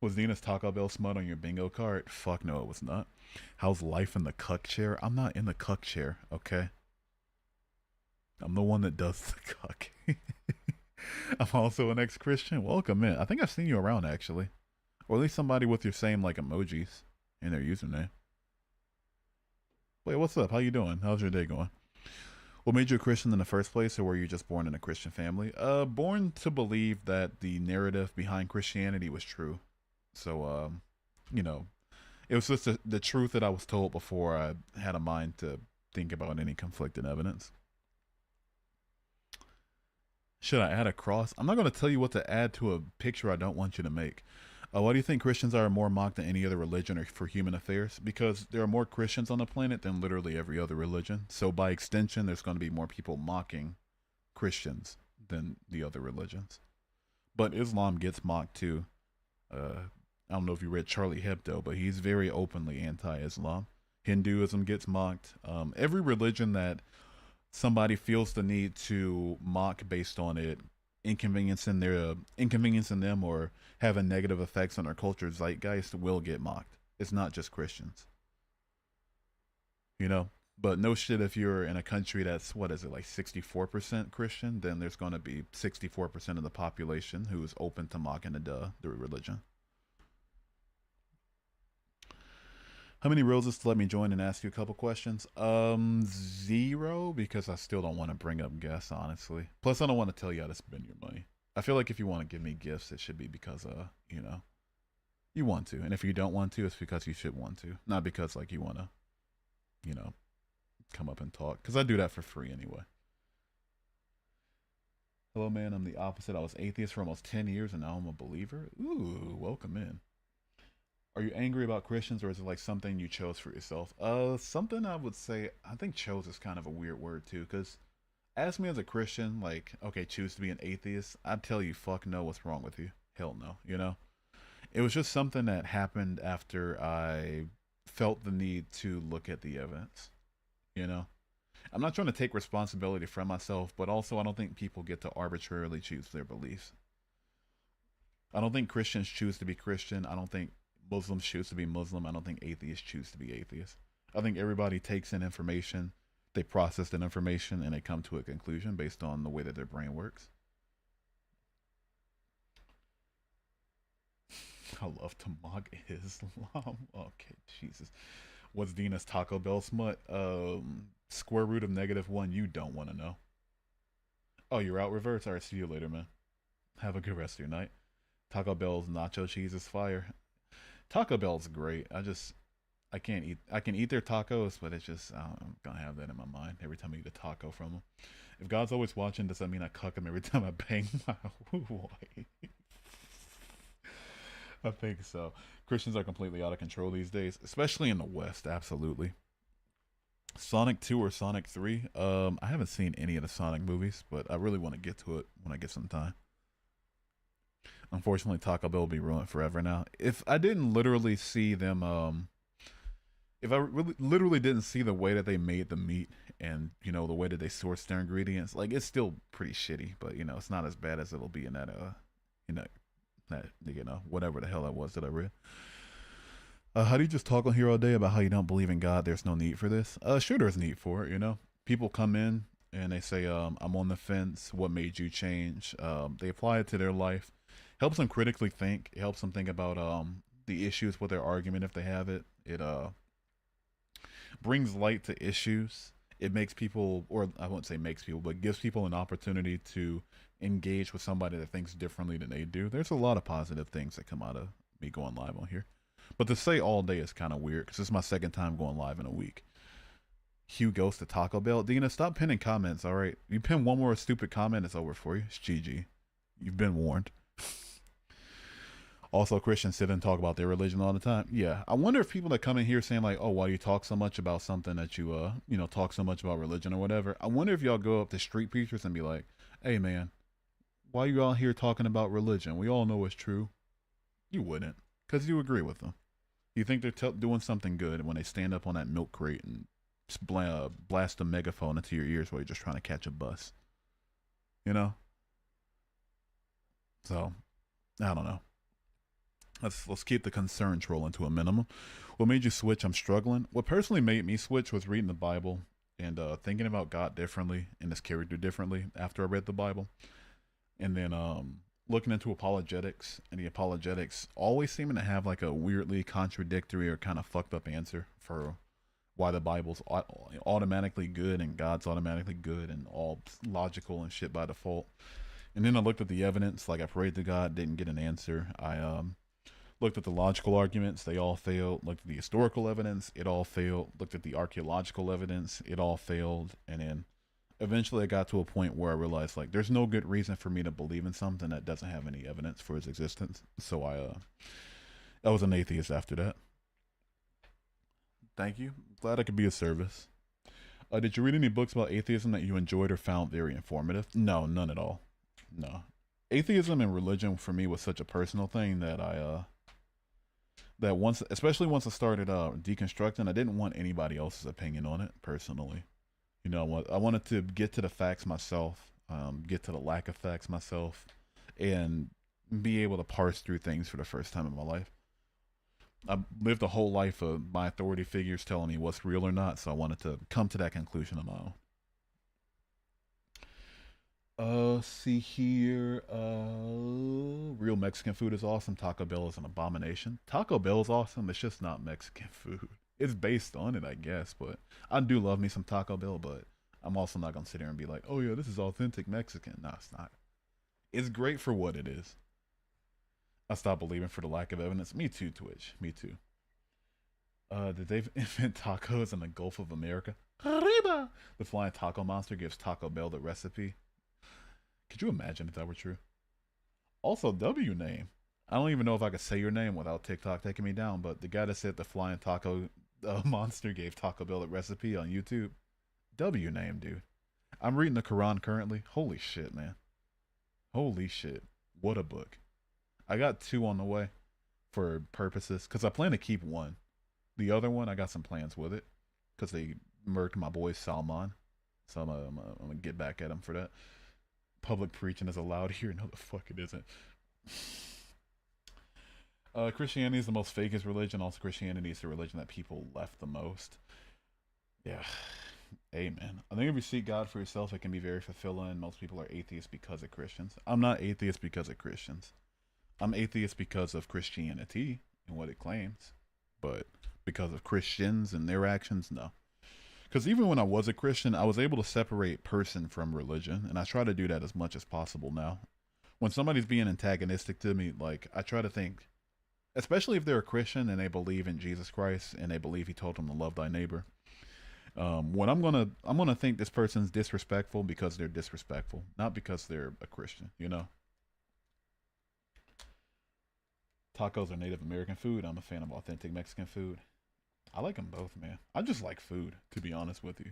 Was Nina's Taco Bell smut on your bingo card? Fuck no, it was not. How's life in the cuck chair? I'm not in the cuck chair, okay? I'm the one that does the cuck. I'm also an ex-Christian. Welcome in. I think I've seen you around actually, or at least somebody with your same like emojis in their username. Wait, what's up? How you doing? How's your day going? What made you a Christian in the first place, or were you just born in a Christian family? Born to believe that the narrative behind Christianity was true. So, you know, it was just the truth that I was told before I had a mind to think about any conflicting evidence. Should I add a cross? I'm not going to tell you what to add to a picture I don't want you to make. Why do you think Christians are more mocked than any other religion or for human affairs? Because there are more Christians on the planet than literally every other religion. So by extension, there's going to be more people mocking Christians than the other religions. But Islam gets mocked too. I don't know if you read Charlie Hebdo, but he's very openly anti-Islam. Hinduism gets mocked. Every religion that somebody feels the need to mock based on it inconveniencing them or having negative effects on our culture zeitgeist will get mocked. It's not just Christians, you know. But no shit, if you're in a country that's what is it like 64% Christian, then there's going to be 64% of the population who is open to mocking the religion. How many roses to let me join and ask you a couple questions? 0, because I still don't want to bring up guests, honestly. Plus, I don't want to tell you how to spend your money. I feel like if you want to give me gifts, it should be because, you want to. And if you don't want to, it's because you should want to. Not because, like, you want to, come up and talk. Because I do that for free anyway. Hello, man. I'm the opposite. I was atheist for almost 10 years, and now I'm a believer. Ooh, welcome in. Are you angry about Christians, or is it like something you chose for yourself? Something I would say, I think chose is kind of a weird word too, because ask me as a Christian, like, okay, choose to be an atheist, I'd tell you, fuck no, what's wrong with you? Hell no, you know? It was just something that happened after I felt the need to look at the evidence, you know? I'm not trying to take responsibility from myself, but also I don't think people get to arbitrarily choose their beliefs. I don't think Christians choose to be Christian. I don't think Muslims choose to be Muslim. I don't think atheists choose to be atheists. I think everybody takes in information, they process that information, and they come to a conclusion based on the way that their brain works. I love to mock Islam. Okay, Jesus. What's Dina's Taco Bell smut? Square root of -1. You don't want to know. Oh, you're out reverse. All right, see you later, man. Have a good rest of your night. Taco Bell's nacho cheese is fire. Taco Bell's great. I can't eat. I can eat their tacos, but it's just I'm gonna have that in my mind every time I eat a taco from them. If God's always watching, does that mean I cuck him every time I bang my wife? I think so. Christians are completely out of control these days, especially in the West. Absolutely. Sonic 2 or Sonic 3. I haven't seen any of the Sonic movies, but I really want to get to it when I get some time. Unfortunately, Taco Bell will be ruined forever now. If I didn't literally see them, if I really, literally didn't see the way that they made the meat and the way that they source their ingredients, like it's still pretty shitty. But it's not as bad as it'll be in that whatever the hell that was that I read. How do you just talk on here all day about how you don't believe in God? There's no need for this. Sure, there's need for it. People come in and they say, I'm on the fence. What made you change? They apply it to their life. Helps them critically think. It helps them think about the issues with their argument if they have it. It brings light to issues. it makes people, or I won't say makes people, but gives people an opportunity to engage with somebody that thinks differently than they do. There's a lot of positive things that come out of me going live on here. But to say all day is kind of weird because this is my second time going live in a week. Hugh goes to Taco Bell. Dina, stop pinning comments, all right? You pin one more stupid comment, it's over for you. It's GG. You've been warned. Also, Christians sit and talk about their religion all the time. Yeah, I wonder if people that come in here saying like, "Oh, why do you talk so much about something that you talk so much about religion or whatever?" I wonder if y'all go up to street preachers and be like, "Hey, man, why you all here talking about religion? We all know it's true." You wouldn't, because you agree with them. You think they're doing something good when they stand up on that milk crate and blast a megaphone into your ears while you're just trying to catch a bus. You know? So, I don't know. Let's keep the concerns rolling to a minimum. What made you switch? I'm struggling. What personally made me switch was reading the Bible and thinking about God differently and his character differently after I read the Bible. And then looking into apologetics, and the apologetics always seeming to have like a weirdly contradictory or kind of fucked up answer for why the Bible's automatically good and God's automatically good and all logical and shit by default. And then I looked at the evidence, like I prayed to God, didn't get an answer. I looked at the logical arguments, they all failed. Looked at the historical evidence, it all failed. Looked at the archaeological evidence, it all failed. And then eventually I got to a point where I realized like there's no good reason for me to believe in something that doesn't have any evidence for its existence. So I was an atheist after that. Thank you. Glad I could be of service. Did you read any books about atheism that you enjoyed or found very informative? No, none at all. No. Atheism and religion for me was such a personal thing that especially once I started deconstructing, I didn't want anybody else's opinion on it personally. You know what? I wanted to get to the facts myself, get to the lack of facts myself, and be able to parse through things for the first time in my life. I lived a whole life of my authority figures telling me what's real or not, so I wanted to come to that conclusion on my own. See here. Real Mexican food is awesome. Taco Bell is an abomination. Taco Bell is awesome. It's just not Mexican food. It's based on it, I guess, but I do love me some Taco Bell, but I'm also not gonna sit here and be like, oh yeah, this is authentic Mexican. No, it's not. It's great for what it is. I stopped believing for the lack of evidence. Me too, Twitch. Me too. Did they invent tacos in the Gulf of America? Arriba! The flying taco monster gives Taco Bell the recipe. Could you imagine if that were true? Also, W name. I don't even know if I could say your name without TikTok taking me down, but the guy that said the flying taco monster gave Taco Bell the recipe on YouTube. W name, dude. I'm reading the Quran currently. Holy shit, man. Holy shit. What a book. I got 2 on the way for purposes, because I plan to keep 1. The other one, I got some plans with it, because they murked my boy Salman. So I'm going to get back at him for that. Public preaching is allowed here. No, the fuck it isn't. Christianity is the most fakest religion. Also, Christianity is the religion that people left the most. Yeah. Amen. I think if you seek God for yourself, it can be very fulfilling. Most people are atheists because of Christians. I'm not atheist because of Christians. I'm atheist because of Christianity and what it claims. But because of Christians and their actions, no. Because even when I was a Christian, I was able to separate person from religion. And I try to do that as much as possible now. When somebody's being antagonistic to me, like, I try to think, especially if they're a Christian and they believe in Jesus Christ and they believe he told them to love thy neighbor. When I'm gonna think this person's disrespectful because they're disrespectful, not because they're a Christian, you know. Tacos are Native American food. I'm a fan of authentic Mexican food. I like them both, man. I just like food, to be honest with you.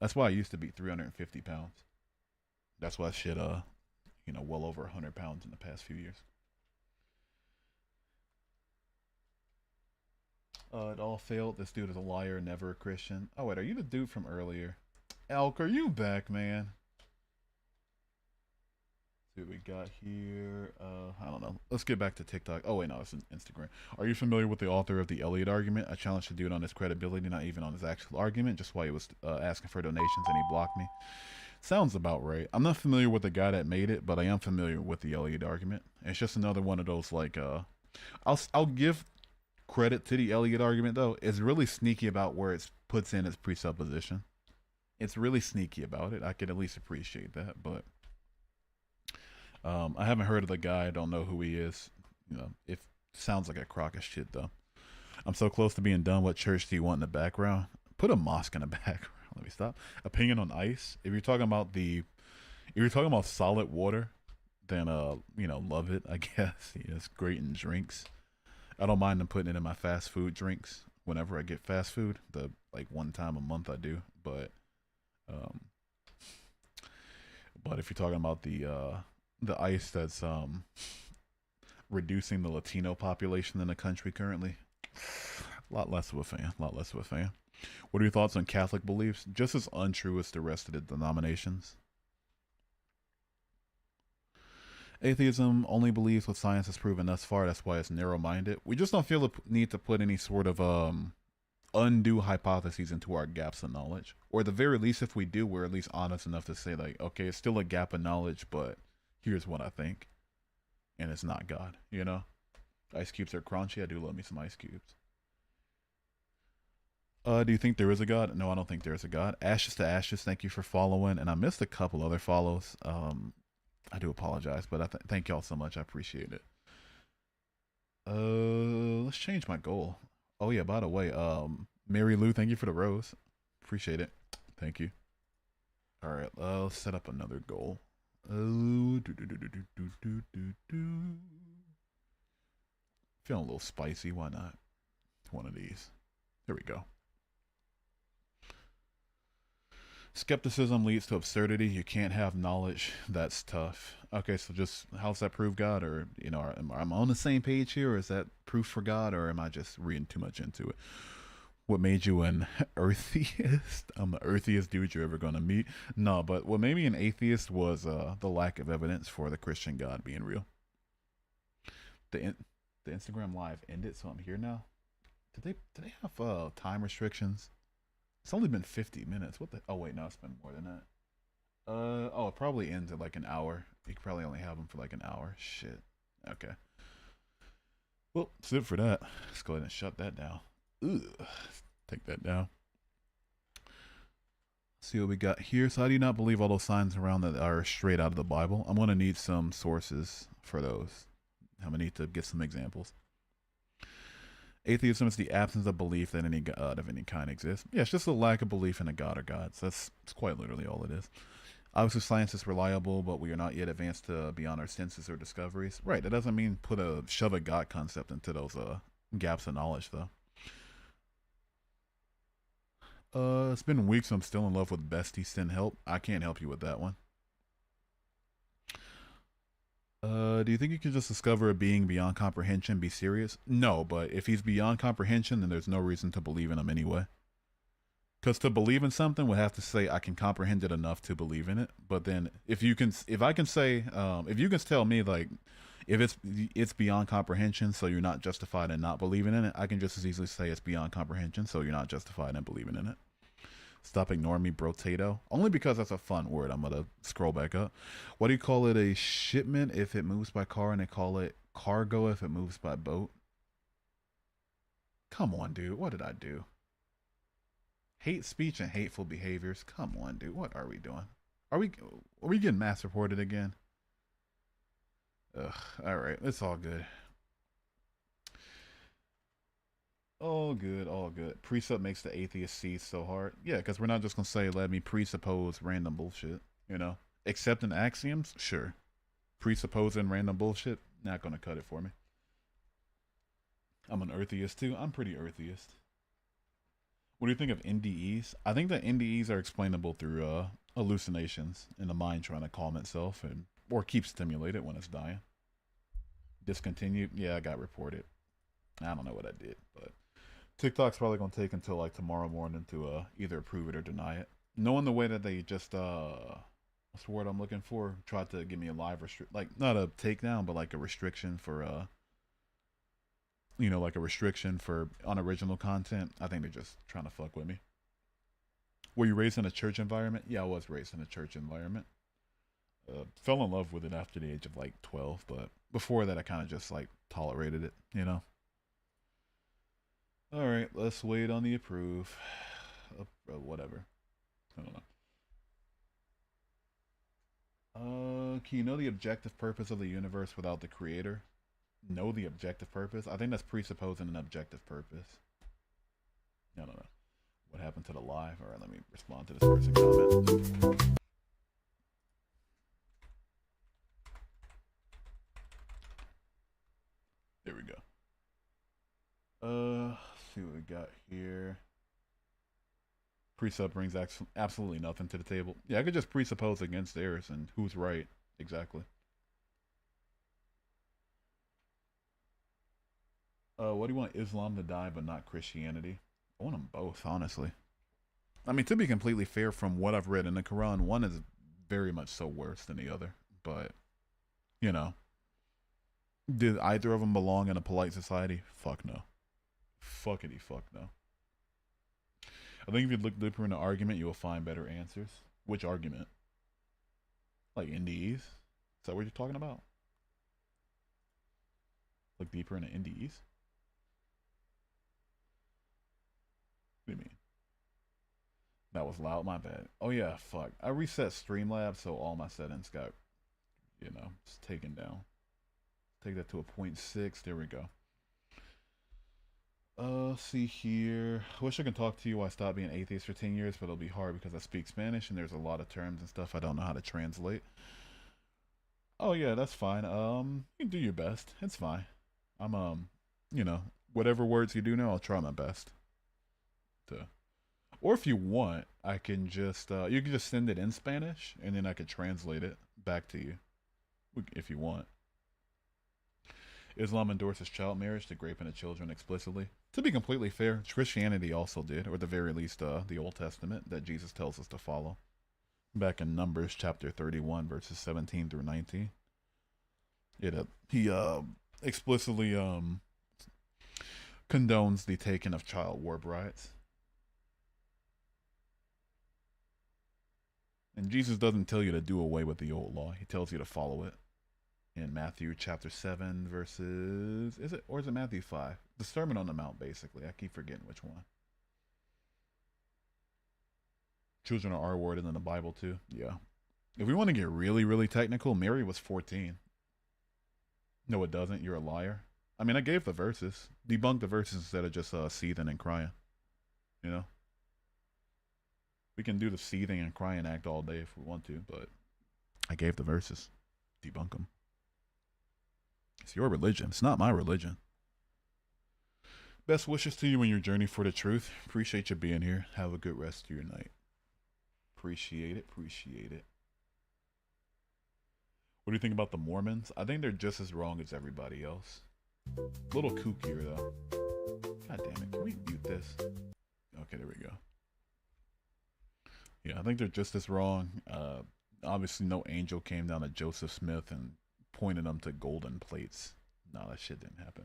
That's why I used to be 350 pounds. That's why shit, well over 100 pounds in the past few years. It all failed. This dude is a liar, never a Christian. Oh, wait, are you the dude from earlier? Elk, are you back, man? See what we got here. I don't know. Let's get back to TikTok. Oh, wait, no, it's Instagram. Are you familiar with the author of the Elliot argument? I challenged the dude on his credibility, not even on his actual argument, just why he was asking for donations and he blocked me. Sounds about right. I'm not familiar with the guy that made it, but I am familiar with the Elliot argument. It's just another one of those, like, I'll give credit to the Elliot argument, though. It's really sneaky about where it puts in its presupposition. it's really sneaky about it. I can at least appreciate that, but I haven't heard of the guy. I don't know who he is. You know, it sounds like a crock of shit though. I'm so close to being done. What church do you want in the background? Put a mosque in the background. Let me stop. Opinion on ice. If you're talking about solid water, then love it. I guess yeah, it's great in drinks. I don't mind them putting it in my fast food drinks whenever I get fast food. The like one time a month I do, um, but if you're talking about the ice that's reducing the Latino population in the country currently, a lot less of a fan. A lot less of a fan. What are your thoughts on Catholic beliefs? Just as untrue as the rest of the denominations. Atheism only believes what science has proven thus far. That's why it's narrow-minded. We just don't feel the need to put any sort of undue hypotheses into our gaps of knowledge. Or at the very least, if we do, we're at least honest enough to say, like, okay, it's still a gap of knowledge, but here's what I think. And it's not God, you know? Ice cubes are crunchy. I do love me some ice cubes. Do you think there is a God? No, I don't think there is a God. Ashes to Ashes, thank you for following. And I missed a couple other follows. I do apologize, but thank y'all so much. I appreciate it. Let's change my goal. Oh yeah, by the way, Mary Lou, thank you for the rose. Appreciate it. Thank you. All right, let's set up another goal. Oh, feeling a little spicy. Why not? One of these. Here we go. Skepticism leads to absurdity. You can't have knowledge. That's tough. Okay, so just how's that prove God? Or, am I on the same page here? Or is that proof for God? Or am I just reading too much into it? What made you an eartheist? I'm the earthiest dude you're ever going to meet. No, but what made me an atheist was the lack of evidence for the Christian God being real. The Instagram live ended, so I'm here now. Did they have time restrictions? It's only been 50 minutes. What the? Oh wait, no, it's been more than that. It probably ends at like an hour. You could probably only have them for like an hour. Shit. Okay. Well, that's it for that. Let's go ahead and shut that down. Ugh. Take that down. See what we got here. So, how do you not believe all those signs around that are straight out of the Bible? I'm gonna need some sources for those. I'm gonna need to get some examples. Atheism is the absence of belief that any god of any kind exists. Yeah, it's just a lack of belief in a god or gods. That's quite literally all it is. Obviously, science is reliable, but we are not yet advanced to beyond our senses or discoveries. Right, that doesn't mean shove a god concept into those gaps of knowledge, though. It's been weeks. I'm still in love with Bestie. Send help. I can't help you with that one. Do you think you can just discover a being beyond comprehension? Be serious? No, but if he's beyond comprehension, then there's no reason to believe in him anyway. Because to believe in something, we have to say I can comprehend it enough to believe in it. But then, if you can tell me like, if it's beyond comprehension, so you're not justified in not believing in it, I can just as easily say it's beyond comprehension, so you're not justified in believing in it. Stop ignoring me, brotato. Only because that's a fun word. I'm gonna scroll back up. What do you call it? A shipment if it moves by car, and they call it cargo if it moves by boat. Come on, dude. What did I do? Hate speech and hateful behaviors. Come on, dude. What are we doing? Are we getting mass reported again? Ugh. All right. It's all good. All good, all good. Precept makes the atheist see so hard. Yeah, because we're not just gonna say let me presuppose random bullshit. Accepting axioms, sure. Presupposing random bullshit, not gonna cut it for me. I'm an eartheist too. I'm pretty eartheist. What do you think of NDEs? I think that NDEs are explainable through hallucinations in the mind trying to calm itself or keep stimulated when it's dying. Discontinued? Yeah, I got reported. I don't know what I did, but TikTok's probably gonna take until like tomorrow morning to either approve it or deny it. Knowing the way that they just what's the word I'm looking for? Tried to give me a live like not a takedown, but like a restriction for like a restriction for unoriginal content. I think they're just trying to fuck with me. Were you raised in a church environment? Yeah, I was raised in a church environment. Fell in love with it after the age of like 12, but before that I kind of just like tolerated it. All right, let's wait on the approve. Whatever. I don't know. Can you know the objective purpose of the universe without the creator? Know the objective purpose? I think that's presupposing an objective purpose. I don't know. What happened to the live? All right, let me respond to this person comment. There we go. Let's see what we got here. Precept brings absolutely nothing to the table. Yeah, I could just presuppose against theirs and who's right exactly. What do you want Islam to die but not Christianity? I want them both, honestly. I mean, to be completely fair, from what I've read in the Quran, one is very much so worse than the other. But, you know, did either of them belong in a polite society? Fuck no. Fuckity fuck no. I think if you look deeper in the argument, you will find better answers. Which argument? Like NDEs? Is that what you're talking about? Look deeper into NDEs? What do you mean? That was loud, my bad. Oh yeah, fuck. I reset Streamlabs, so all my settings got, you know, just taken down. Take that to a 0.6. There we go. See here. I wish I could talk to you. I stopped being atheist for 10 years, but it'll be hard because I speak Spanish and there's a lot of terms and stuff I don't know how to translate. Oh yeah, that's fine. You can do your best. It's fine. I'm you know, whatever words you do know, I'll try my best to. Or if you want, I can just you can just send it in Spanish and then I could translate it back to you if you want. Islam endorses child marriage, the raping of children explicitly. To be completely fair, Christianity also did, or at the very least, the Old Testament that Jesus tells us to follow. Back in Numbers chapter 31, verses 17 through 19. He explicitly condones the taking of child war brides. And Jesus doesn't tell you to do away with the old law. He tells you to follow it. In Matthew chapter 7 verses, is it, or is it Matthew 5? The Sermon on the Mount, basically. I keep forgetting which one. Children are R-worded in the Bible too. Yeah. If we want to get really, really technical, Mary was 14. No, it doesn't. You're a liar. I mean, I gave the verses. Debunk the verses instead of just seething and crying. You know? We can do the seething and crying act all day if we want to, but I gave the verses. Debunk them. It's your religion. It's not my religion. Best wishes to you in your journey for the truth. Appreciate you being here. Have a good rest of your night. Appreciate it. Appreciate it. What do you think about the Mormons? I think they're just as wrong as everybody else. A little kookier though. God damn it. Can we mute this? Okay, there we go. Yeah, I think they're just as wrong. Obviously, no angel came down to Joseph Smith and pointed them to golden plates. No, that shit didn't happen.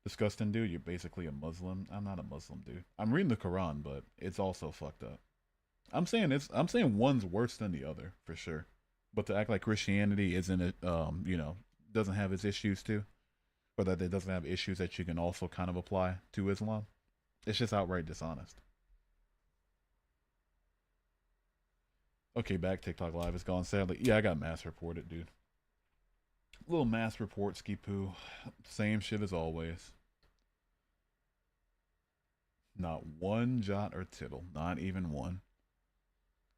Disgusting, dude. You're basically a Muslim. I'm not a Muslim, dude. I'm reading the Quran, but it's also fucked up. I'm saying one's worse than the other for sure. But to act like Christianity isn't it, you know, doesn't have its issues too, or that it doesn't have issues that you can also kind of apply to Islam, it's just outright dishonest. Okay, back TikTok live is gone sadly. Yeah, I got mass reported, dude. Little mass report, ski poo. Same shit as always. Not one jot or tittle. Not even one.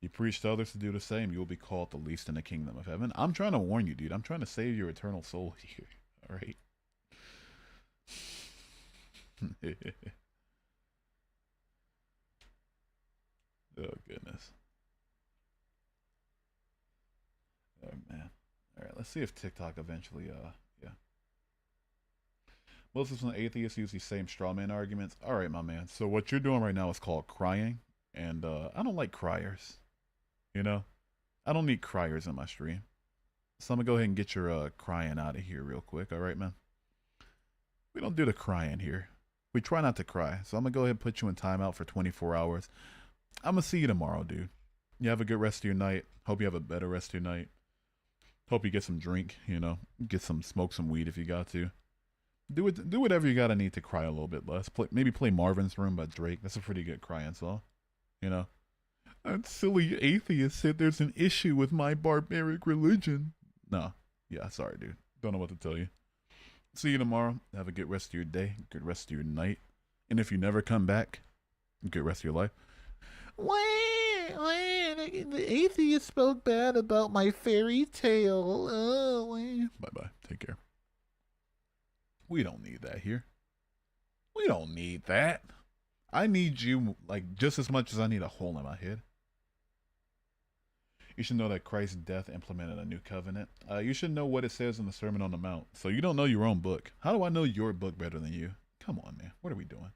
You preach to others to do the same, you will be called the least in the kingdom of heaven. I'm trying to warn you, dude. I'm trying to save your eternal soul here. Alright? Oh, goodness. Oh, man. Alright, let's see if TikTok eventually, yeah. Muslims and atheists use these same straw man arguments. Alright, my man. So what you're doing right now is called crying. And, I don't like criers. You know? I don't need criers in my stream. So I'm gonna go ahead and get your, crying out of here real quick. Alright, man? We don't do the crying here. We try not to cry. So I'm gonna go ahead and put you in timeout for 24 hours. I'm gonna see you tomorrow, dude. You have a good rest of your night. Hope you have a better rest of your night. Hope you get some drink, you know, smoke some weed if you got to. Do whatever you gotta need to cry a little bit less. Maybe play Marvin's Room by Drake. That's a pretty good crying song, you know. That silly atheist said there's an issue with my barbaric religion. No. Yeah, sorry, dude. Don't know what to tell you. See you tomorrow. Have a good rest of your day, good rest of your night. And if you never come back, good rest of your life. The atheist spoke bad about my fairy tale. Bye bye. Take care. We don't need that here. We don't need that. I need you like just as much as I need a hole in my head. You should know that Christ's death implemented a new covenant. You should know what it says in the Sermon on the Mount. So you don't know your own book. How do I know your book better than you? Come on, man. What are we doing?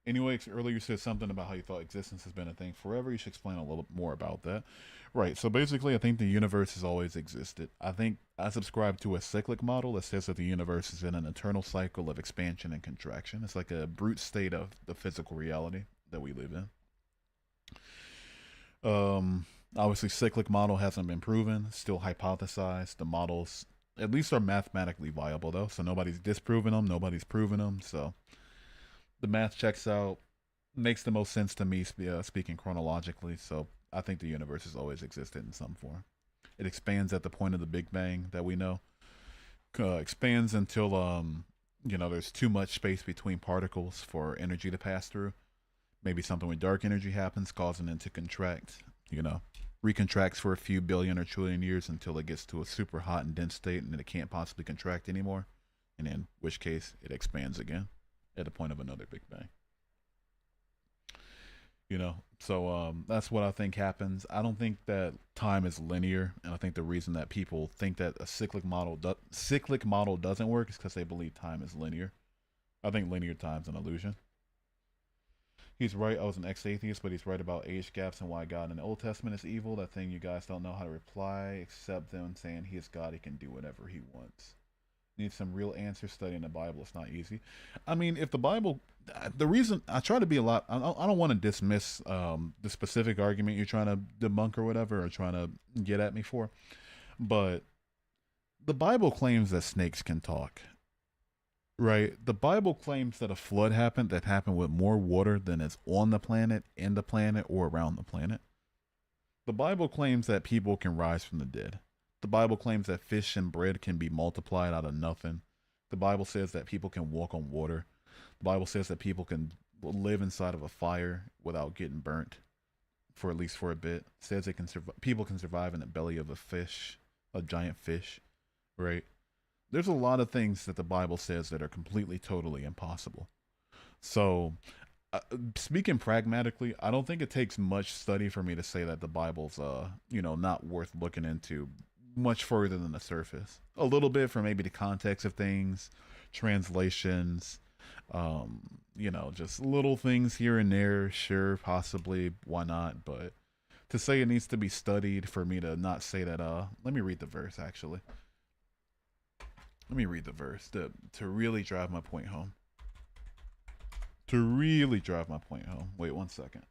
Anyway, earlier you said something about how you thought existence has been a thing forever. You should explain a little more about that. Right. So basically, I think the universe has always existed. I think I subscribe to a cyclic model that says that the universe is in an eternal cycle of expansion and contraction. It's like a brute state of the physical reality that we live in. Obviously, cyclic model hasn't been proven, still hypothesized. The models, at least, are mathematically viable, though. So nobody's disproving them, nobody's proving them. So the math checks out, makes the most sense to me, speaking chronologically. So I think the universe has always existed in some form. It expands at the point of the Big Bang that we know. Expands until there's too much space between particles for energy to pass through. Maybe something with dark energy happens, causing it to contract. Recontracts for a few billion or trillion years until it gets to a super hot and dense state, and then it can't possibly contract anymore. And in which case, it expands again at the point of another Big Bang. So that's what I think happens. I don't think that time is linear, and I think the reason that people think that a cyclic model doesn't work is because they believe time is linear. I think linear time's an illusion. He's right. I was an ex-atheist, but he's right about age gaps and why God in the Old Testament is evil. That thing you guys don't know how to reply, except them saying he is God. He can do whatever he wants. Need some real answers. Studying the Bible. It's not easy. I mean, if the Bible, the reason I try to be a lot, I don't want to dismiss the specific argument you're trying to debunk or whatever, or trying to get at me for, but the Bible claims that snakes can talk. Right. The Bible claims that a flood happened that happened with more water than is on the planet, in the planet, or around the planet. The Bible claims that people can rise from the dead. The Bible claims that fish and bread can be multiplied out of nothing. The Bible says that people can walk on water. The Bible says that people can live inside of a fire without getting burnt, for at least for a bit. It says people can survive in the belly of a fish, a giant fish, right? There's a lot of things that the Bible says that are completely, totally impossible. So, speaking pragmatically, I don't think it takes much study for me to say that the Bible's, not worth looking into much further than the surface. A little bit for maybe the context of things, translations, just little things here and there. Sure, possibly, why not? But to say it needs to be studied for me to not say that, let me read the verse actually. Let me read the verse to really drive my point home. Wait 1 second.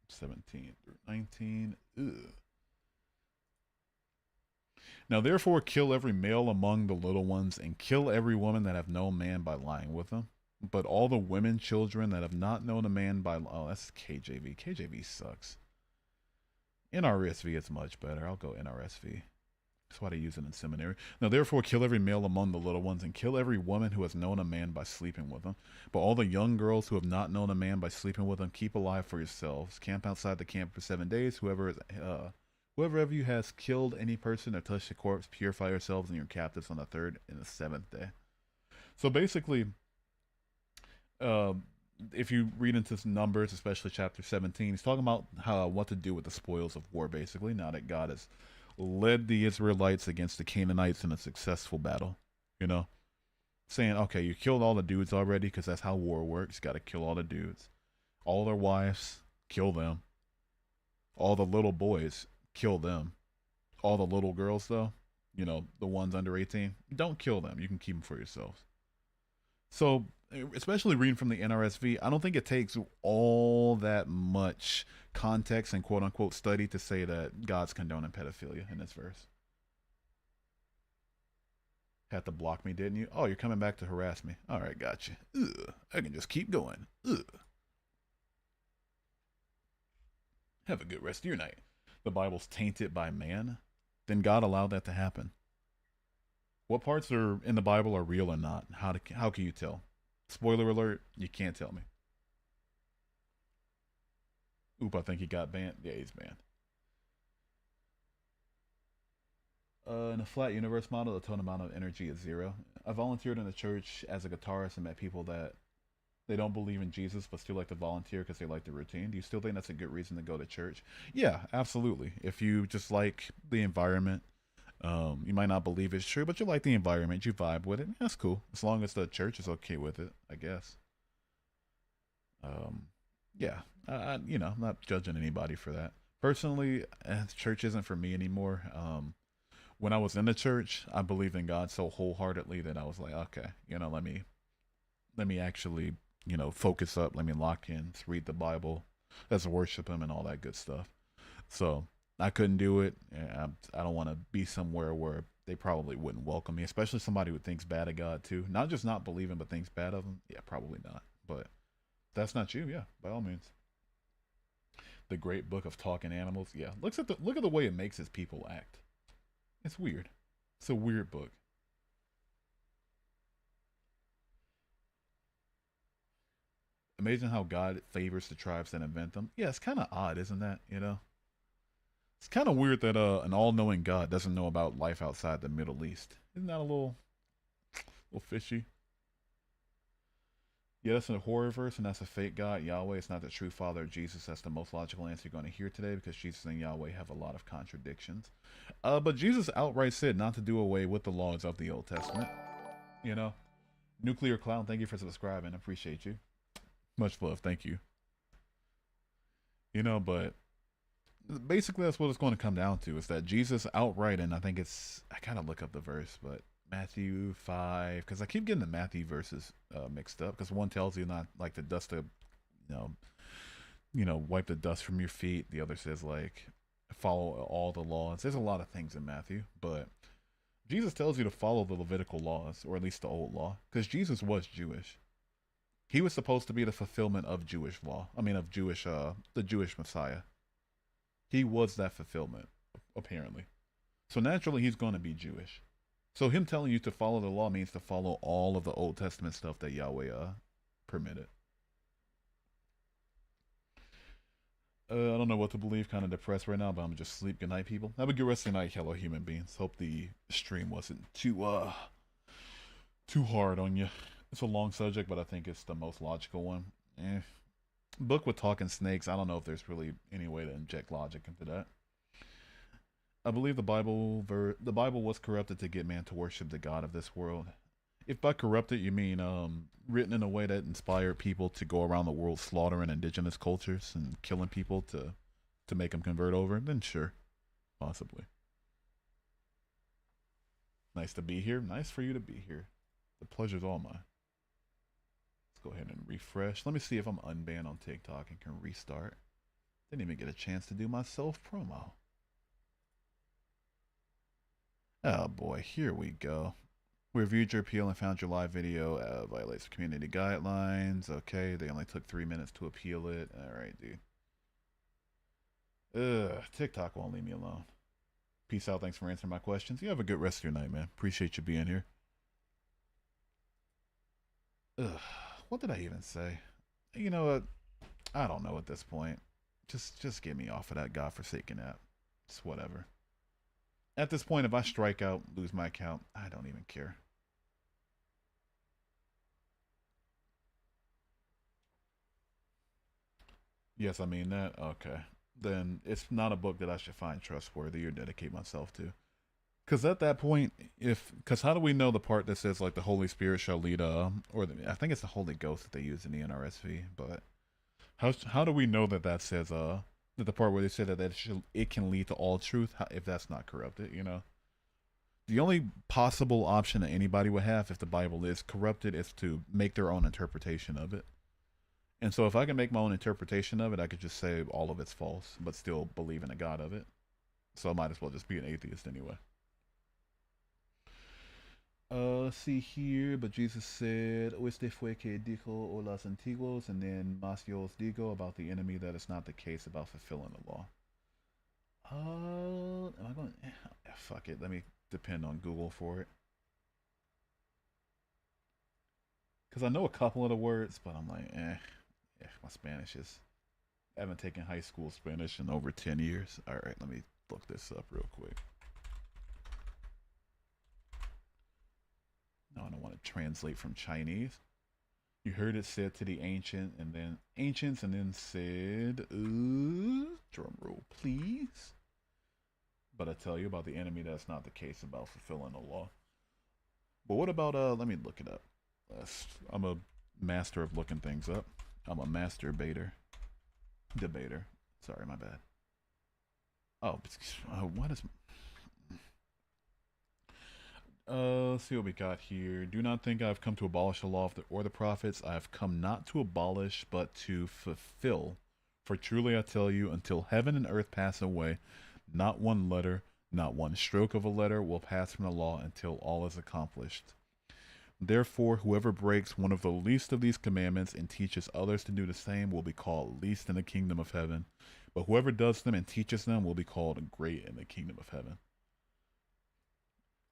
17 through 19. Ugh. Now therefore kill every male among the little ones, and kill every woman that have known man by lying with them. But all the women, children that have not known a man by... Oh, that's KJV. KJV sucks. NRSV is much better. I'll go NRSV. That's why they use it in seminary. Now, therefore, kill every male among the little ones, and kill every woman who has known a man by sleeping with him. But all the young girls who have not known a man by sleeping with him, keep alive for yourselves. Camp outside the camp for 7 days. Whoever of you has killed any person or touched a corpse, purify yourselves and your captives on the 3rd and the 7th day. So basically, if you read into Numbers, especially chapter 17, he's talking about what to do with the spoils of war, basically, now that God has led the Israelites against the Canaanites in a successful battle, saying, okay, you killed all the dudes already, because that's how war works. Got to kill all the dudes. All their wives, kill them. All the little boys, kill them. All the little girls, though, the ones under 18, don't kill them. You can keep them for yourselves. So, especially reading from the NRSV, I don't think it takes all that much context and quote-unquote study to say that God's condoning pedophilia in this verse. Had to block me, didn't you? Oh, you're coming back to harass me. All right, gotcha. Ugh, I can just keep going. Ugh. Have a good rest of your night. The Bible's tainted by man, then God allowed that to happen. What parts are in the Bible are real or not? How can you tell? Spoiler alert, you can't tell me. Oop, I think he got banned. Yeah, he's banned. In a flat universe model, the total amount of energy is zero. I volunteered in the church as a guitarist and met people that they don't believe in Jesus but still like to volunteer because they like the routine. Do you still think that's a good reason to go to church? Yeah, absolutely. If you just like the environment, you might not believe it's true, but you like the environment, you vibe with it. That's cool. As long as the church is okay with it, I guess. Um, yeah, I'm not judging anybody for that. Personally, church isn't for me anymore. When I was in the church, I believed in God so wholeheartedly that I was like, okay, let me actually, focus up. Let me lock in, read the Bible, let's worship Him and all that good stuff. So I couldn't do it. I don't want to be somewhere where they probably wouldn't welcome me, especially somebody who thinks bad of God too. Not just not believing, but thinks bad of Him. Yeah, probably not. But if that's not you, yeah, by all means. The Great Book of Talking Animals. Yeah, look at the way it makes his people act. It's weird. It's a weird book. Amazing how God favors the tribes that invent them. Yeah, it's kind of odd, isn't that? It's kind of weird that an all-knowing God doesn't know about life outside the Middle East. Isn't that a little fishy? Yeah, that's a horror verse, and that's a fake God. Yahweh is not the true father of Jesus. That's the most logical answer you're going to hear today because Jesus and Yahweh have a lot of contradictions. But Jesus outright said not to do away with the laws of the Old Testament. You know, Nuclear Clown, thank you for subscribing. I appreciate you. Much love. Thank you. But basically that's what it's going to come down to is that Jesus outright, and I think I kind of look up the verse, but Matthew 5, because I keep getting the Matthew verses mixed up, because one tells you not like the dust to, you know, wipe the dust from your feet. The other says like follow all the laws. There's a lot of things in Matthew, but Jesus tells you to follow the Levitical laws, or at least the old law, because Jesus was Jewish. He was supposed to be the fulfillment of Jewish law. I mean, of the Jewish Messiah. He was that fulfillment, apparently. So naturally, he's going to be Jewish. So him telling you to follow the law means to follow all of the Old Testament stuff that Yahweh permitted. I don't know what to believe. Kind of depressed right now, but I'm just sleep. Good night, people. Have a good rest of the night, hello human beings. Hope the stream wasn't too hard on you. It's a long subject, but I think it's the most logical one. Book with talking snakes. I don't know if there's really any way to inject logic into that. I believe the Bible was corrupted to get man to worship the God of this world. If by corrupted you mean written in a way that inspired people to go around the world slaughtering indigenous cultures and killing people to make them convert over, then sure, possibly. Nice to be here. Nice for you to be here. The pleasure's all mine. Let's go ahead and refresh. Let me see if I'm unbanned on TikTok and can restart. Didn't even get a chance to do my self promo. Oh boy, here we go. We reviewed your appeal and found your live video violates community guidelines. Okay, they only took 3 minutes to appeal it. Alright, dude. TikTok won't leave me alone. Peace out. Thanks for answering my questions. You have a good rest of your night, man. Appreciate you being here. What did I even say? You know what? I don't know at this point. Just get me off of that godforsaken app. It's whatever. At this point, if I strike out, lose my account, I don't even care. Yes, I mean that. Okay. Then it's not a book that I should find trustworthy or dedicate myself to. Because at that point, because how do we know the part that says like the Holy Spirit shall lead, I think it's the Holy Ghost that they use in the NRSV, but how do we know that says, that the part where they say that it can lead to all truth, if that's not corrupted, The only possible option that anybody would have if the Bible is corrupted is to make their own interpretation of it. And so if I can make my own interpretation of it, I could just say all of it's false, but still believe in a God of it. So I might as well just be an atheist anyway. Let's see here, but Jesus said, "Oeste fue que dijo o los antiguos," and then "Mas yo os digo" about the enemy that is not the case about fulfilling the law. Am I going? Fuck it. Let me depend on Google for it, because I know a couple of the words, but I'm like, my Spanish is. I haven't taken high school Spanish in over 10 years. All right, let me look this up real quick. No, I don't want to translate from Chinese. You heard it said to the ancients, and then said, drum roll, please. But I tell you about the enemy, that's not the case about fulfilling the law. But what about let me look it up. I'm a master of looking things up. I'm a masturbator. Debater. Sorry, my bad. Oh, what is let's see what we got here. Do not think I've come to abolish the law of or the prophets. I have come not to abolish, but to fulfill. For truly I tell you, until heaven and earth pass away, not one letter, not one stroke of a letter will pass from the law until all is accomplished. Therefore, whoever breaks one of the least of these commandments and teaches others to do the same will be called least in the kingdom of heaven. But whoever does them and teaches them will be called great in the kingdom of heaven.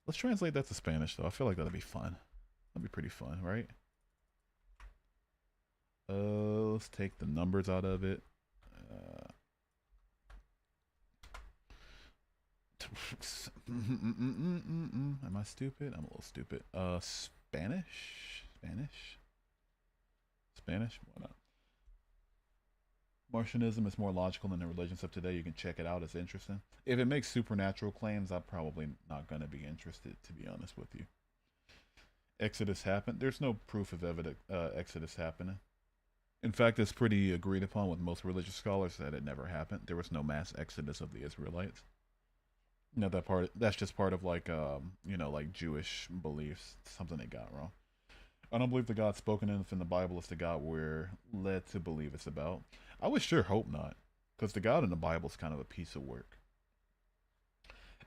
Let's translate that to Spanish, though. I feel like that'd be fun. That'd be pretty fun, right? Let's take the numbers out of it. Am I stupid? I'm a little stupid. Spanish? Why not? Martianism is more logical than the religions of today. You can check it out. It's interesting. If it makes supernatural claims, I'm probably not going to be interested, to be honest with you. Exodus happened. There's no proof of Exodus happening. In fact, it's pretty agreed upon with most religious scholars that it never happened. There was no mass exodus of the Israelites. No, that's just part of like like Jewish beliefs, something they got wrong. I don't believe the God spoken in the Bible is the God we're led to believe it's about. I would sure hope not, because the God in the Bible is kind of a piece of work.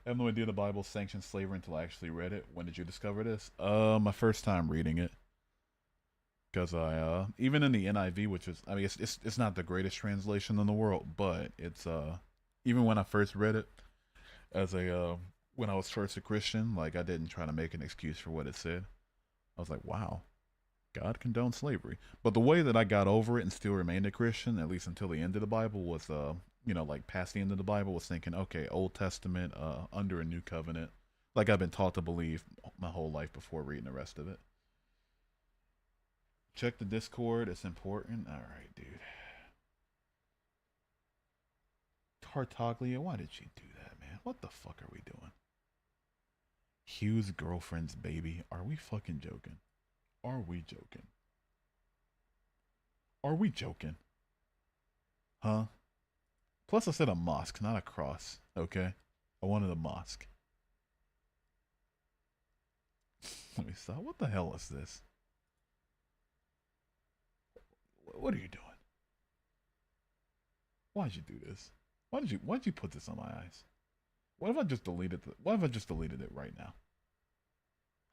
I have no idea the Bible sanctions slavery until I actually read it. When did you discover this? My first time reading it, because I even in the NIV, which is, I mean, it's not the greatest translation in the world, but it's even when I first read it as a when I was first a Christian, like I didn't try to make an excuse for what it said. I was like, wow, God condoned slavery. But the way that I got over it and still remained a Christian, at least until the end of the Bible, was like past the end of the Bible, was thinking, okay, Old Testament, under a new covenant, like I've been taught to believe my whole life before reading the rest of it. Check the Discord, it's important. All right, dude. Tartaglia, why did she do that, man? What the fuck are we doing? Hugh's girlfriend's baby. Are we fucking joking? Are we joking? Are we joking? Huh? Plus, I said a mosque, not a cross. Okay? I wanted a mosque. Let me stop. What the hell is this? What are you doing? Why'd you do this? Why'd you put this on my eyes? What if I just deleted it right now?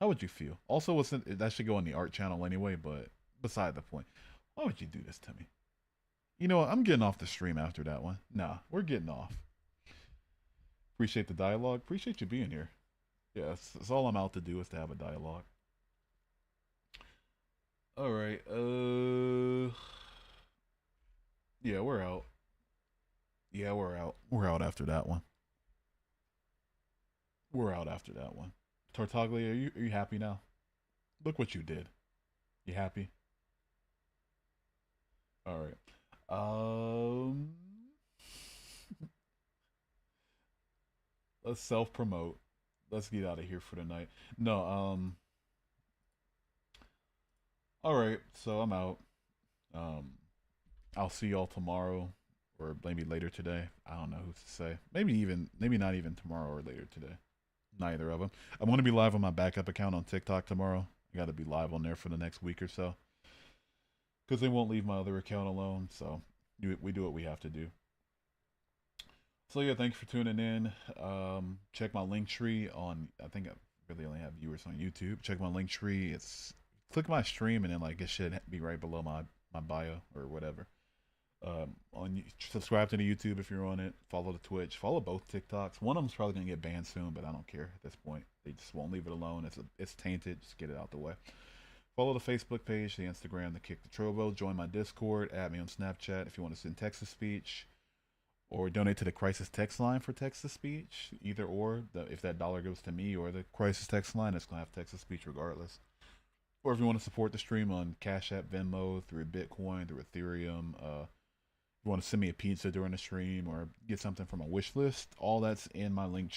How would you feel? Also, that should go on the art channel anyway, but beside the point. Why would you do this to me? You know what? I'm getting off the stream after that one. Nah, we're getting off. Appreciate the dialogue. Appreciate you being here. Yeah, that's all I'm out to do is to have a dialogue. All right. Yeah, we're out. Yeah, we're out. We're out after that one. We're out after that one. Tartaglia, are you happy now? Look what you did. You happy? All right. Let's self promote. Let's get out of here for tonight. No, all right. So I'm out. Um, I'll see y'all tomorrow, or maybe later today. I don't know who to say. Maybe not even tomorrow or later today. Neither of them. I'm going to be live on my backup account on TikTok tomorrow. I got to be live on there for the next week or so, because they won't leave my other account alone. So we do what we have to do. So yeah, thanks for tuning in. Check my link tree on, I think, Really only have viewers on YouTube. Check my link tree. It's click my stream and then like it should be right below my bio or whatever. Subscribe to the YouTube if you're on it. Follow the Twitch. Follow both TikToks. One of them's probably gonna get banned soon, but I don't care at this point. They just won't leave it alone. It's tainted. Just get it out the way. Follow the Facebook page, the Instagram, the Kick the Trovo. Join my Discord. Add me on Snapchat if you want to send text to speech, or donate to the crisis text line for text to speech. Either or, if that dollar goes to me or the crisis text line, it's gonna have text to speech regardless. Or if you want to support the stream on Cash App, Venmo, through Bitcoin, through Ethereum, if you want to send me a pizza during the stream or get something from a wish list, all that's in my link